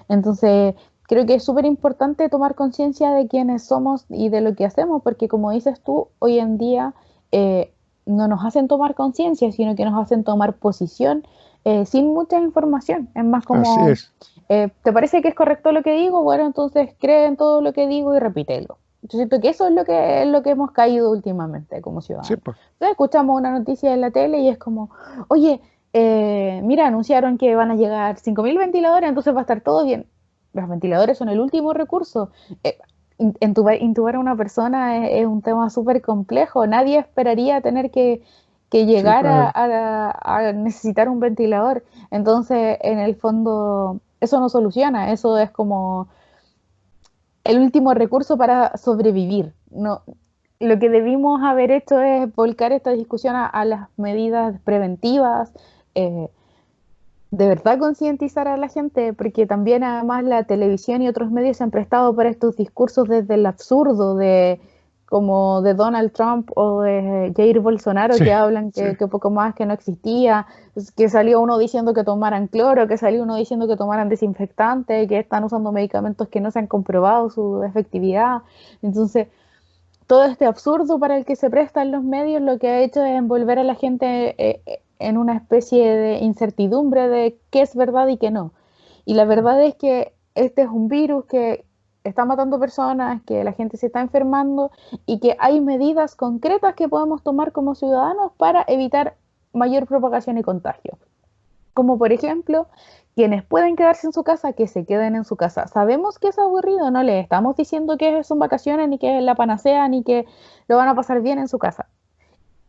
Entonces, creo que es súper importante tomar conciencia de quiénes somos y de lo que hacemos, porque como dices tú, hoy en día eh, no nos hacen tomar conciencia, sino que nos hacen tomar posición sin mucha información. Es más Así como, es. ¿te parece que es correcto lo que digo? Bueno, entonces cree en todo lo que digo y repítelo. Yo siento que eso es lo que hemos caído últimamente como Sí, ciudadanos. pues. Entonces escuchamos una noticia en la tele y es como, oye, mira, anunciaron que van a llegar 5.000 ventiladores, entonces va a estar todo bien. Los ventiladores son el último recurso. Intubar a una persona es un tema súper complejo. Nadie esperaría tener que Sí, llegar claro. a necesitar un ventilador. Entonces, en el fondo, eso no soluciona. Eso es como el último recurso para sobrevivir. No, lo que debimos haber hecho es volcar esta discusión a las medidas preventivas, eh, de verdad concientizar a la gente, porque también además la televisión y otros medios se han prestado para estos discursos desde el absurdo de como de Donald Trump o de Jair Bolsonaro Sí, que hablan sí, que poco más que no existía, que salió uno diciendo que tomaran cloro, que salió uno diciendo que tomaran desinfectante, que están usando medicamentos que no se han comprobado su efectividad. Entonces, todo este absurdo para el que se prestan los medios lo que ha hecho es envolver a la gente en una especie de incertidumbre de qué es verdad y qué no. Y la verdad es que este es un virus que está matando personas, que la gente se está enfermando y que hay medidas concretas que podemos tomar como ciudadanos para evitar mayor propagación y contagio. Como por ejemplo, quienes pueden quedarse en su casa, que se queden en su casa. Sabemos que es aburrido, no le estamos diciendo que son vacaciones, ni que es la panacea, ni que lo van a pasar bien en su casa.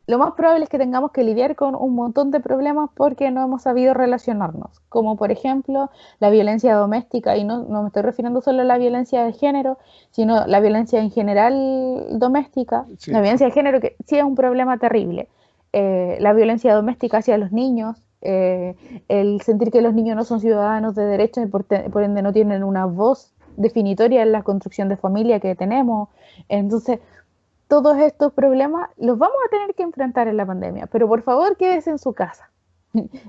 lo más probable es que tengamos que lidiar con un montón de problemas porque no hemos sabido relacionarnos, como por ejemplo la violencia doméstica, y no me estoy refiriendo solo a la violencia de género, sino la violencia en general doméstica, la Sí, violencia de género que sí es un problema terrible, la violencia doméstica hacia los niños, el sentir que los niños no son ciudadanos de derecho y por ende no tienen una voz definitoria en la construcción de familia que tenemos. Entonces, todos estos problemas los vamos a tener que enfrentar en la pandemia, pero por favor quédese en su casa.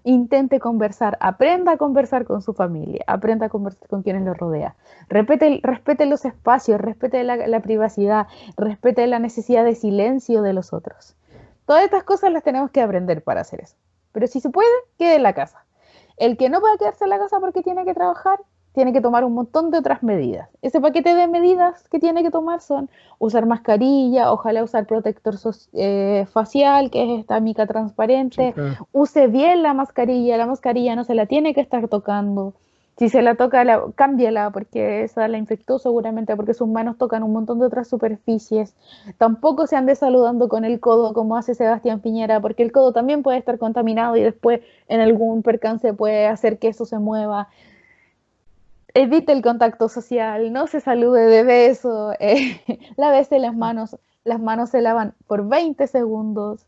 Intente conversar, aprenda a conversar con su familia, aprenda a conversar con quienes lo rodea. Respete los espacios, respete la privacidad, respete la necesidad de silencio de los otros. Todas estas cosas las tenemos que aprender para hacer eso. Pero si se puede, quede en la casa. El que no pueda quedarse en la casa porque tiene que trabajar, tiene que tomar un montón de otras medidas. Ese paquete de medidas que tiene que tomar son usar mascarilla, ojalá usar protector facial, que es esta mica sí, transparente, claro. use bien la mascarilla no se la tiene que estar tocando. Si se la toca, cámbiala, porque esa la infectó seguramente, porque sus manos tocan un montón de otras superficies. Tampoco se ande saludando con el codo como hace Sebastián Piñera, porque el codo también puede estar contaminado y después en algún percance puede hacer que eso se mueva. Evite el contacto social, no se salude de beso, lávese las manos se lavan por 20 segundos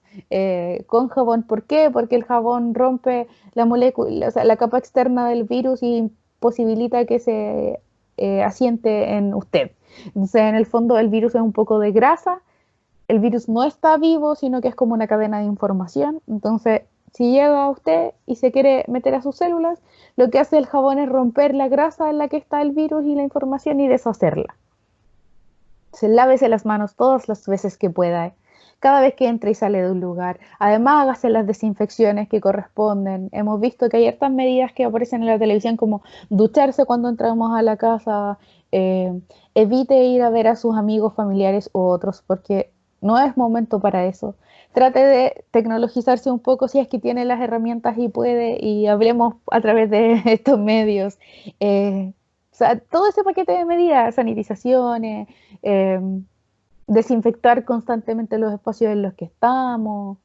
con jabón. ¿Por qué? Porque el jabón rompe la molécula, o sea, la capa externa del virus y posibilita que se asiente en usted. Entonces, en el fondo, el virus es un poco de grasa, el virus no está vivo, sino que es como una cadena de información. Entonces, si llega a usted y se quiere meter a sus células, lo que hace el jabón es romper la grasa en la que está el virus y la información y deshacerla. Lávese las manos todas las veces que pueda, cada vez que entra y sale de un lugar. Además, hágase las desinfecciones que corresponden. Hemos visto que hay estas medidas que aparecen en la televisión, como ducharse cuando entramos a la casa, evite ir a ver a sus amigos, familiares u otros, porque no es momento para eso. Trate de tecnologizarse un poco si es que tiene las herramientas y puede, y hablemos a través de estos medios. O sea, todo ese paquete de medidas, sanitizaciones, eh, desinfectar constantemente los espacios en los que estamos.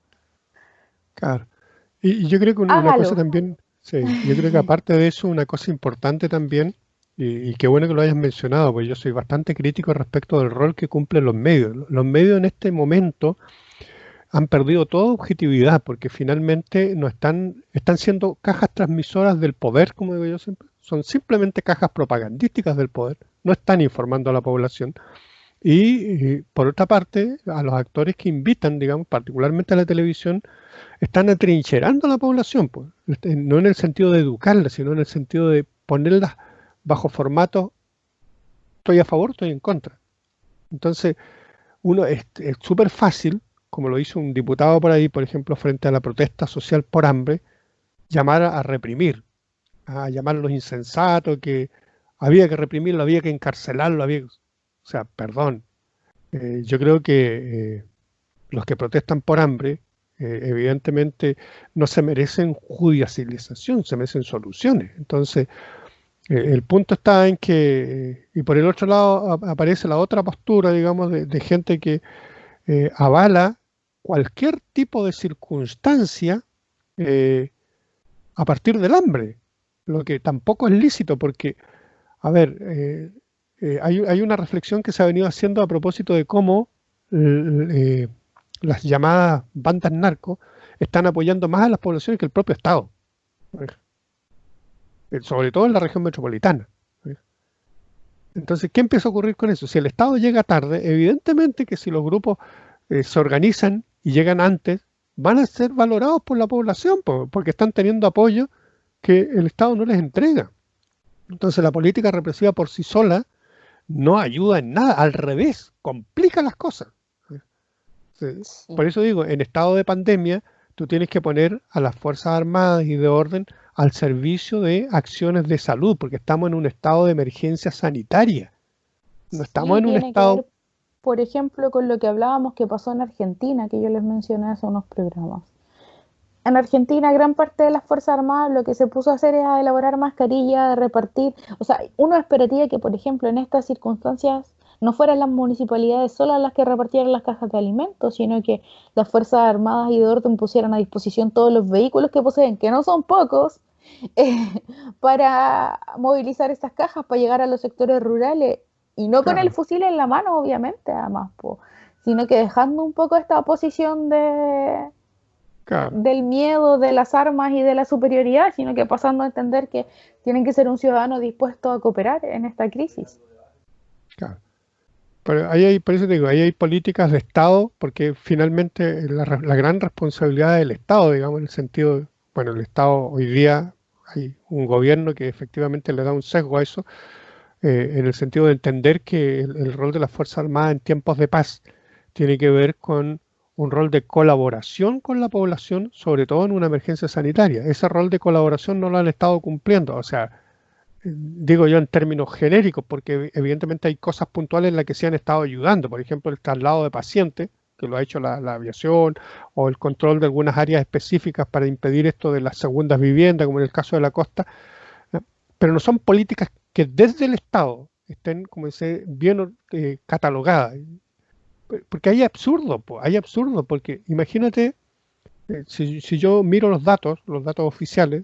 Claro. Y yo creo que una cosa Hágalo. también, sí, yo creo que aparte de eso, una cosa importante también, y qué bueno que lo hayas mencionado, pues yo soy bastante crítico respecto del rol que cumplen los medios. Los medios en este momento han perdido toda objetividad porque finalmente no están siendo cajas transmisoras del poder, como digo yo siempre, son simplemente cajas propagandísticas del poder, no están informando a la población. Y por otra parte, a los actores que invitan, digamos, particularmente a la televisión, están atrincherando a la población, pues, no en el sentido de educarla, sino en el sentido de ponerlas bajo formato, estoy a favor, estoy en contra. Entonces, uno es súper fácil, como lo hizo un diputado por ahí, por ejemplo, frente a la protesta social por hambre, llamar a reprimir, a llamar a los insensatos, que había que reprimirlo, había que encarcelarlo, o sea, perdón, yo creo que los que protestan por hambre, evidentemente no se merecen judicialización, se merecen soluciones. Entonces, el punto está en que, y por el otro lado aparece la otra postura, digamos, de gente que avala cualquier tipo de circunstancia eh, a partir del hambre, lo que tampoco es lícito, porque, a ver, hay una reflexión que se ha venido haciendo a propósito de cómo eh, las llamadas bandas narcos están apoyando más a las poblaciones que el propio Estado, sobre todo en la región metropolitana. Entonces, ¿qué empieza a ocurrir con eso? Si el Estado llega tarde, evidentemente que si los grupos se organizan y llegan antes, van a ser valorados por la población, porque están teniendo apoyo que el Estado no les entrega. Entonces, la política represiva por sí sola no ayuda en nada, al revés, complica las cosas. Sí. Por eso digo, en estado de pandemia, tú tienes que poner a las Fuerzas Armadas y de orden al servicio de acciones de salud, porque estamos en un estado de emergencia sanitaria. No estamos Sí, en un tiene que estado, ver, por ejemplo, con lo que hablábamos que pasó en Argentina, que yo les mencioné hace unos programas. En Argentina, gran parte de las Fuerzas Armadas lo que se puso a hacer es a elaborar mascarillas, a repartir. O sea, uno esperaría que, por ejemplo, en estas circunstancias, no fueran las municipalidades solas las que repartieran las cajas de alimentos, sino que las Fuerzas Armadas y de orden pusieran a disposición todos los vehículos que poseen, que no son pocos, eh, para movilizar estas cajas, para llegar a los sectores rurales, y no con el Claro, fusil en la mano, obviamente, además, po, sino que dejando un poco esta posición claro, del miedo, de las armas y de la superioridad, sino que pasando a entender que tienen que ser un ciudadano dispuesto a cooperar en esta crisis. claro. Pero ahí hay, por eso te digo, ahí hay políticas de Estado, porque finalmente la gran responsabilidad del Estado, digamos, en el sentido, bueno, el Estado hoy día hay un gobierno que efectivamente le da un sesgo a eso, en el sentido de entender que el rol de las Fuerzas Armadas en tiempos de paz tiene que ver con un rol de colaboración con la población, sobre todo en una emergencia sanitaria. Ese rol de colaboración no lo han estado cumpliendo, o sea, digo yo en términos genéricos, porque evidentemente hay cosas puntuales en las que se han estado ayudando, por ejemplo, el traslado de pacientes, que lo ha hecho la aviación, o el control de algunas áreas específicas para impedir esto de las segundas viviendas, como en el caso de la costa, ¿eh? Pero no son políticas que desde el Estado estén, como dice, bien catalogadas, porque hay absurdo, hay absurdo, porque imagínate, si yo miro los datos oficiales,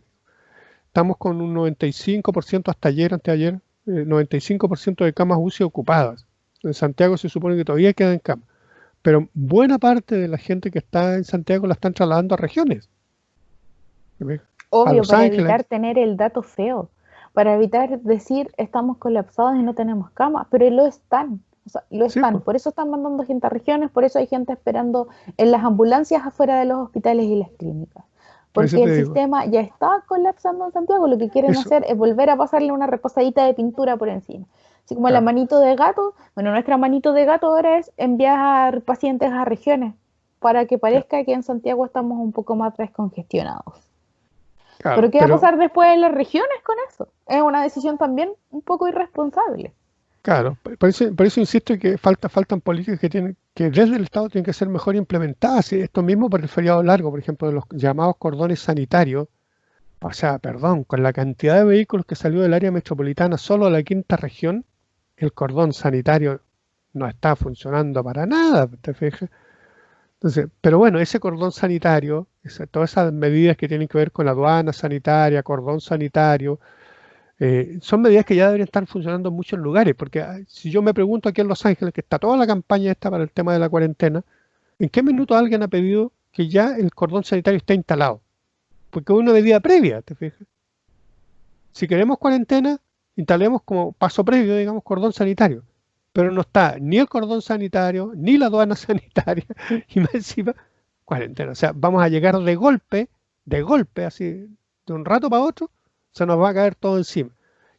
estamos con un 95% hasta ayer, anteayer, 95% de camas UCI ocupadas. En Santiago se supone que todavía quedan camas, pero buena parte de la gente que está en Santiago la están trasladando a regiones, a Obvio, Los para Ángeles. evitar tener el dato feo, para evitar decir estamos colapsados y no tenemos camas, pero lo están, o sea, lo Sí, están, pues, por eso están mandando gente a regiones, por eso hay gente esperando en las ambulancias afuera de los hospitales y las clínicas, por eso porque te el digo, sistema ya está colapsando en Santiago, lo que quieren eso, hacer es volver a pasarle una repasadita de pintura por encima. Así como la claro, manito de gato, bueno, nuestra manito de gato ahora es enviar pacientes a regiones para que claro, parezca que en Santiago estamos un poco más descongestionados. claro, Pero ¿qué va a pero pasar después en las regiones con eso? Es una decisión también un poco irresponsable. claro, por eso insisto que faltan políticas que tienen, que desde el Estado tienen que ser mejor implementadas. Y esto mismo por el feriado largo, por ejemplo, de los llamados cordones sanitarios. O sea, perdón, con la cantidad de vehículos que salió del área metropolitana solo a la quinta región, el cordón sanitario no está funcionando para nada, ¿te fijas? Entonces, pero bueno, ese cordón sanitario, todas esas medidas que tienen que ver con la aduana sanitaria, cordón sanitario, son medidas que ya deberían estar funcionando en muchos lugares, porque si yo me pregunto aquí en Los Ángeles, que está toda la campaña esta para el tema de la cuarentena, ¿en qué minuto alguien ha pedido que ya el cordón sanitario esté instalado? Porque es una medida previa, ¿te fijas? Si queremos cuarentena, instalemos como paso previo, digamos, cordón sanitario. Pero no está ni el cordón sanitario, ni la aduana sanitaria, y más encima, cuarentena. O sea, vamos a llegar de golpe, así, de un rato para otro, se nos va a caer todo encima.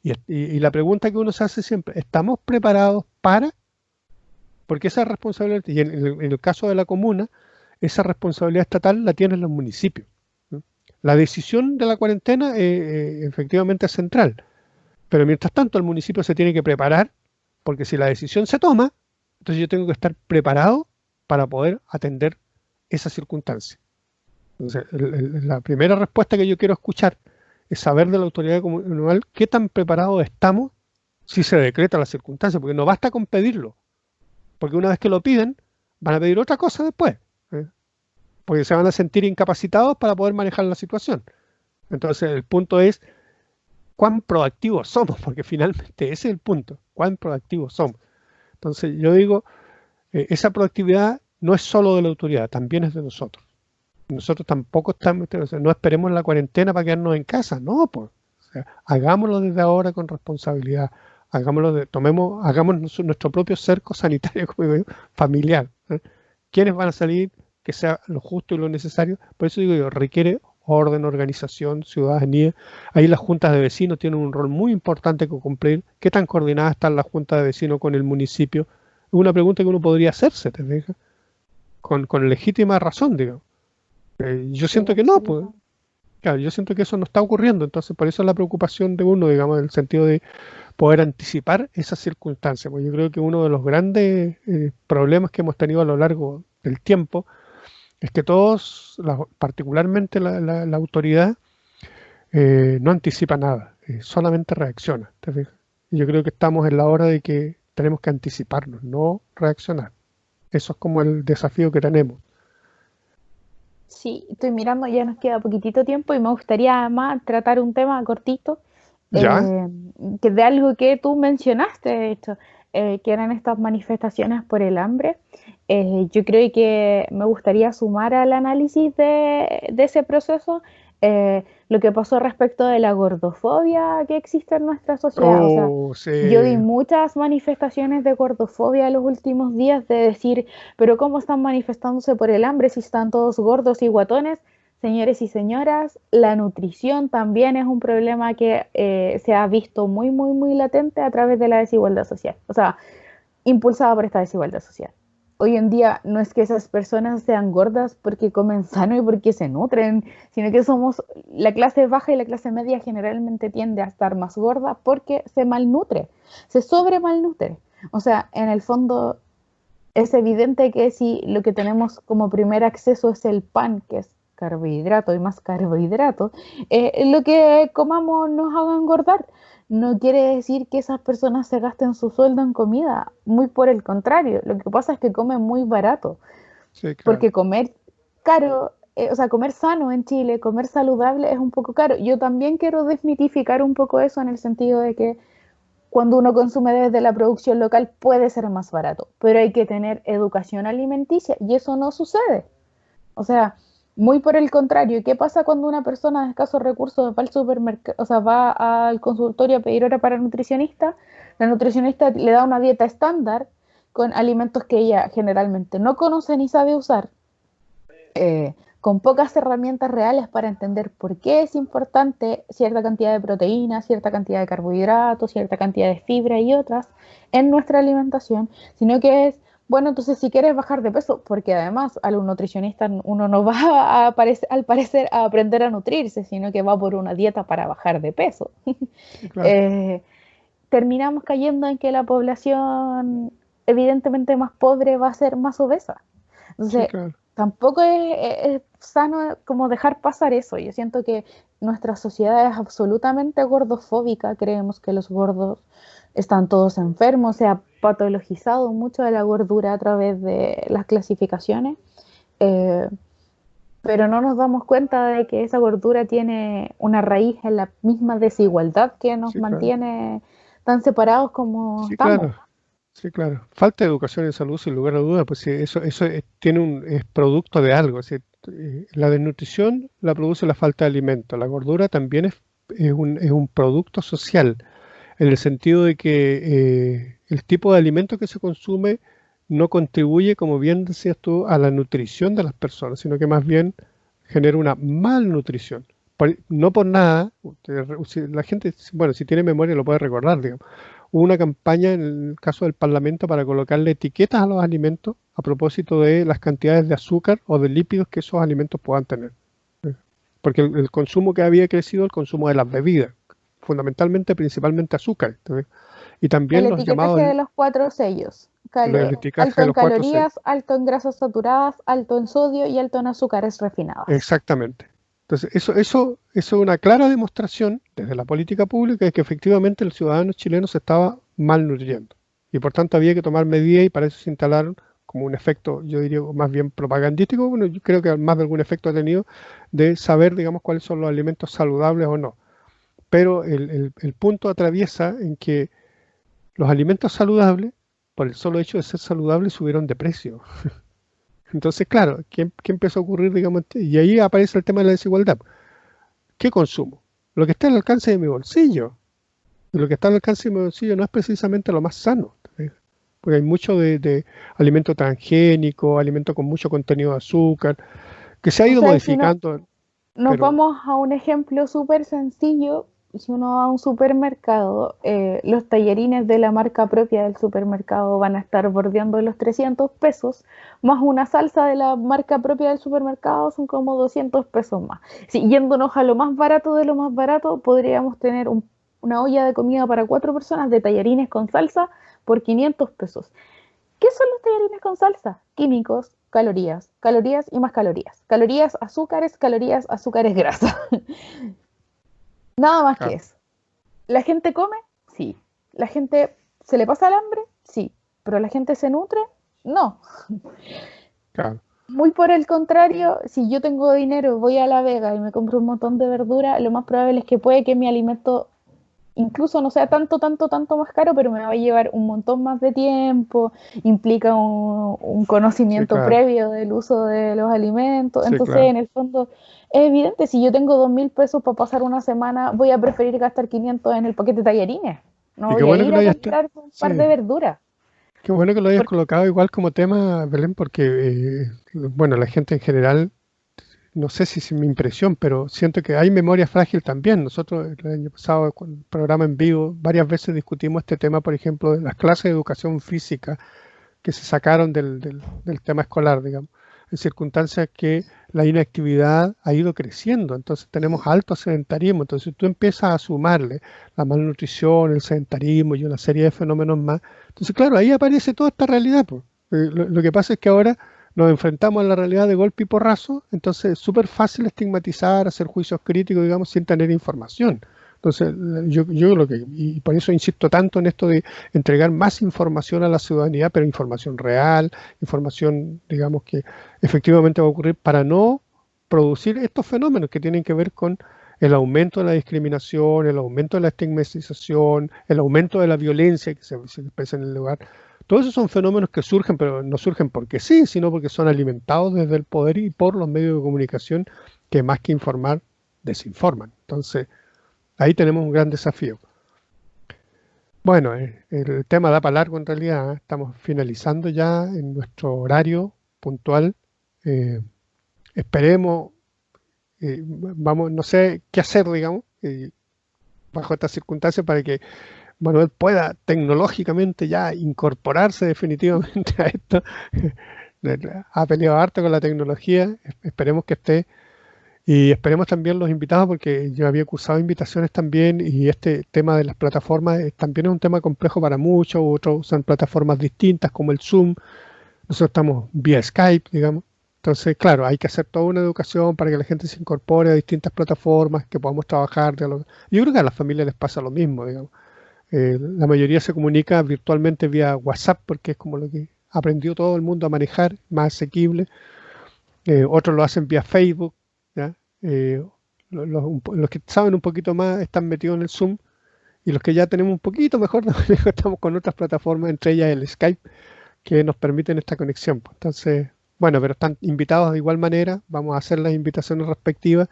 Y la pregunta que uno se hace siempre, ¿estamos preparados para? Porque esa responsabilidad, y en el caso de la comuna, esa responsabilidad estatal la tienen los municipios, ¿no? La decisión de la cuarentena efectivamente es central, pero mientras tanto el municipio se tiene que preparar, porque si la decisión se toma, entonces yo tengo que estar preparado para poder atender esa circunstancia. Entonces, la primera respuesta que yo quiero escuchar es saber de la autoridad comunal qué tan preparados estamos si se decreta la circunstancia, porque no basta con pedirlo, porque una vez que lo piden, van a pedir otra cosa después, ¿eh? Porque se van a sentir incapacitados para poder manejar la situación. Entonces, el punto es cuán proactivos somos, porque finalmente ese es el punto, cuán proactivos somos. Entonces, yo digo, esa proactividad no es solo de la autoridad, también es de nosotros. Nosotros tampoco estamos, o sea, no esperemos la cuarentena para quedarnos en casa, no, pues. O sea, hagámoslo desde ahora con responsabilidad, hagamos nuestro propio cerco sanitario, como digo yo, familiar, ¿eh? ¿Quiénes van a salir? Que sea lo justo y lo necesario. Por eso digo yo, requiere orden, organización, ciudadanía. Ahí las juntas de vecinos tienen un rol muy importante que cumplir. ¿Qué tan coordinadas están las juntas de vecinos con el municipio? Es una pregunta que uno podría hacerse, ¿te fijas? Con legítima razón, digo. Yo Sí, siento que no, pues. absolutamente. Claro, yo siento que eso no está ocurriendo, entonces por eso es la preocupación de uno, digamos, en el sentido de poder anticipar esas circunstancias, porque yo creo que uno de los grandes problemas que hemos tenido a lo largo del tiempo es que todos, particularmente la autoridad, no anticipa nada, solamente reacciona, ¿te fijas? Y yo creo que estamos en la hora de que tenemos que anticiparnos, no reaccionar. Eso es como el desafío que tenemos. Sí, estoy mirando, ya nos queda poquitito tiempo y me gustaría además tratar un tema cortito, ¿Ya? eh, que de algo que tú mencionaste, de hecho, que eran estas manifestaciones por el hambre. Yo creo que me gustaría sumar al análisis de ese proceso lo que pasó respecto de la gordofobia que existe en nuestra sociedad. O sea, Oh, yo vi sí, muchas manifestaciones de gordofobia en los últimos días de decir, pero ¿cómo están manifestándose por el hambre si están todos gordos y guatones? Señores y señoras, la nutrición también es un problema que se ha visto muy, muy, muy latente a través de la desigualdad social, o sea, impulsada por esta desigualdad social. Hoy en día no es que esas personas sean gordas porque comen sano y porque se nutren, sino que somos la clase baja y la clase media generalmente tiende a estar más gorda porque se malnutre, se sobre malnutre. O sea, en el fondo es evidente que si lo que tenemos como primer acceso es el pan, que es carbohidrato y más carbohidrato, lo que comamos nos haga engordar. No quiere decir que esas personas se gasten su sueldo en comida, muy por el contrario, lo que pasa es que comen muy barato, sí, claro. porque comer caro, o sea, comer sano en Chile, comer saludable es un poco caro. Yo también quiero desmitificar un poco eso en el sentido de que cuando uno consume desde la producción local puede ser más barato, pero hay que tener educación alimenticia y eso no sucede. O sea, muy por el contrario, ¿qué pasa cuando una persona de escasos recursos va al supermercado, o sea, va al consultorio a pedir hora para nutricionista? La nutricionista le da una dieta estándar con alimentos que ella generalmente no conoce ni sabe usar, con pocas herramientas reales para entender por qué es importante cierta cantidad de proteínas, cierta cantidad de carbohidratos, cierta cantidad de fibra y otras en nuestra alimentación, sino que es, bueno, entonces si quieres bajar de peso, porque además a un nutricionista uno no va al parecer a aprender a nutrirse, sino que va por una dieta para bajar de peso. Sí, claro. eh, Terminamos cayendo en que la población evidentemente más pobre va a ser más obesa. Sí, Entonces, claro. tampoco es sano como dejar pasar eso. Yo siento que nuestra sociedad es absolutamente gordofóbica. Creemos que los gordos están todos enfermos. Se ha patologizado mucho de la gordura a través de las clasificaciones. Eh, pero no nos damos cuenta de que esa gordura tiene una raíz en la misma desigualdad que nos Sí, claro. mantiene tan separados como Sí, estamos. claro. Sí, claro. Falta de educación en salud, sin lugar a dudas, pues sí, eso tiene es producto de algo. Es decir, la desnutrición la produce la falta de alimento. La gordura también es un producto social, en el sentido de que el tipo de alimento que se consume no contribuye, como bien decías tú, a la nutrición de las personas, sino que más bien genera una malnutrición. No por nada, la gente, bueno, si tiene memoria lo puede recordar, digamos. Hubo una campaña en el caso del Parlamento para colocarle etiquetas a los alimentos a propósito de las cantidades de azúcar o de lípidos que esos alimentos puedan tener. Porque el consumo que había crecido, el consumo de las bebidas, fundamentalmente, principalmente azúcar. Y El también los etiquetaje llamados, de los cuatro sellos. el etiquetaje Alto de en los cuatro calorías, sellos. alto en grasas saturadas, alto en sodio y alto en azúcares refinadas. Exactamente. Entonces, eso es una clara demostración desde la política pública de que efectivamente el ciudadano chileno se estaba malnutriendo. Y por tanto había que tomar medidas y para eso se instalaron como un efecto, yo diría más bien propagandístico, bueno, yo creo que más de algún efecto ha tenido de saber, digamos, cuáles son los alimentos saludables o no. Pero el punto atraviesa en que los alimentos saludables, por el solo hecho de ser saludables, subieron de precio. Entonces, claro, ¿qué empezó a ocurrir, digamos? Y ahí aparece el tema de la desigualdad. ¿Qué consumo? Lo que está al alcance de mi bolsillo. Y lo que está al alcance de mi bolsillo no es precisamente lo más sano. Porque hay mucho de alimento transgénico, alimento con mucho contenido de azúcar, que se ha O ido sea, si no, modificando, nos pero vamos a un ejemplo súper sencillo. Si uno va a un supermercado, los tallarines de la marca propia del supermercado van a estar bordeando los 300 pesos, más una salsa de la marca propia del supermercado son como 200 pesos más. Si yéndonos a lo más barato de lo más barato, podríamos tener una olla de comida para cuatro personas de tallarines con salsa por 500 pesos. ¿Qué son los tallarines con salsa? Químicos, calorías, calorías y más calorías. Calorías, azúcares, grasa. Nada más que claro, eso. ¿La gente come? Sí. ¿La gente se le pasa el hambre? sí, pero la gente se nutre, no. Claro. Muy por el contrario, si yo tengo dinero, voy a La Vega y me compro un montón de verdura, lo más probable es que puede que mi alimento incluso no sea tanto más caro, pero me va a llevar un montón más de tiempo, implica un Sí, conocimiento claro. previo del uso de los alimentos. Sí, Entonces, claro. en el fondo, es evidente, si yo tengo 2.000 pesos para pasar una semana, voy a preferir gastar 500 en el paquete de tallarines. No Y qué voy a bueno que ir lo a hayas... comprar un par Sí. de verduras. Qué bueno que lo hayas Porque, colocado igual como tema, Belén, porque, bueno, la gente en general, no sé si es mi impresión, pero siento que hay memoria frágil también. Nosotros el año pasado, con el programa en vivo, varias veces discutimos este tema, por ejemplo, de las clases de educación física que se sacaron del tema escolar, digamos, en circunstancias que la inactividad ha ido creciendo, entonces tenemos alto sedentarismo, entonces tú empiezas a sumarle la malnutrición, el sedentarismo y una serie de fenómenos más, entonces claro, ahí aparece toda esta realidad, pues. Lo que pasa es que ahora nos enfrentamos a la realidad de golpe y porrazo, entonces es súper fácil estigmatizar, hacer juicios críticos, digamos, sin tener información. Entonces, yo lo que, y por eso insisto tanto en esto de entregar más información a la ciudadanía, pero información real, información, digamos, que efectivamente va a ocurrir para no producir estos fenómenos que tienen que ver con el aumento de la discriminación, el aumento de la estigmatización, el aumento de la violencia que se expresa en el lugar. Todos esos son fenómenos que surgen, pero no surgen porque sí, sino porque son alimentados desde el poder y por los medios de comunicación que más que informar, desinforman. Entonces, ahí tenemos un gran desafío. Bueno, el tema da para largo en realidad. Estamos finalizando ya en nuestro horario puntual. Eh, esperemos, vamos, no sé qué hacer, digamos, bajo estas circunstancias para que Manuel pueda tecnológicamente ya incorporarse definitivamente a esto. Ha peleado harto con la tecnología. Esperemos que esté. Y esperemos también los invitados, porque yo había cursado invitaciones también, y este tema de las plataformas también es un tema complejo para muchos, otros usan plataformas distintas como el Zoom, nosotros estamos vía Skype, digamos. Entonces, claro, hay que hacer toda una educación para que la gente se incorpore a distintas plataformas, que podamos trabajar. Yo creo que a las familias les pasa lo mismo, digamos. La mayoría se comunica virtualmente vía WhatsApp, porque es como lo que aprendió todo el mundo a manejar, más asequible. Otros lo hacen vía Facebook, ¿ya? Eh, los que saben un poquito más están metidos en el Zoom, y los que ya tenemos un poquito mejor, estamos con otras plataformas, entre ellas el Skype, que nos permiten esta conexión, pues. Entonces, bueno, pero están invitados de igual manera, vamos a hacer las invitaciones respectivas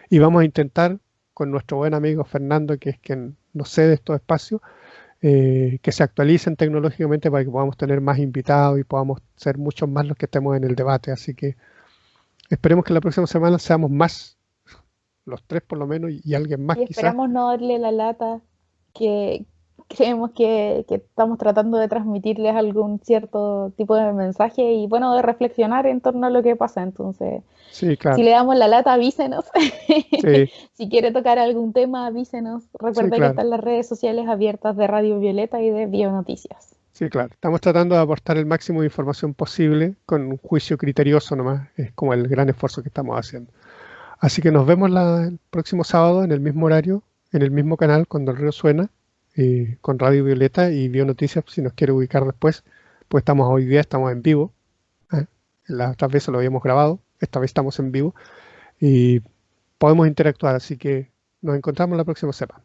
y vamos a intentar con nuestro buen amigo Fernando, que es quien nos cede estos espacios, que se actualicen tecnológicamente para que podamos tener más invitados y podamos ser muchos más los que estemos en el debate. Así que esperemos que la próxima semana seamos más, los tres por lo menos, y alguien más y quizás. esperamos no darle la lata que creemos que estamos tratando de transmitirles algún cierto tipo de mensaje y bueno, de reflexionar en torno a lo que pasa. Entonces, Sí, si claro, le damos la lata, avísenos. sí, Si quiere tocar algún tema, avísenos. sí, Recuerda que claro, están las redes sociales abiertas de Radio Violeta y de Bionoticias. sí, claro. Estamos tratando de aportar el máximo de información posible con un juicio criterioso nomás, es como el gran esfuerzo que estamos haciendo. Así que nos vemos el próximo sábado en el mismo horario, en el mismo canal, cuando el río suena, con Radio Violeta y Bionoticias, si nos quiere ubicar después, pues hoy día estamos en vivo. ¿Eh? Las otras veces lo habíamos grabado, esta vez estamos en vivo y podemos interactuar, así que nos encontramos la próxima semana.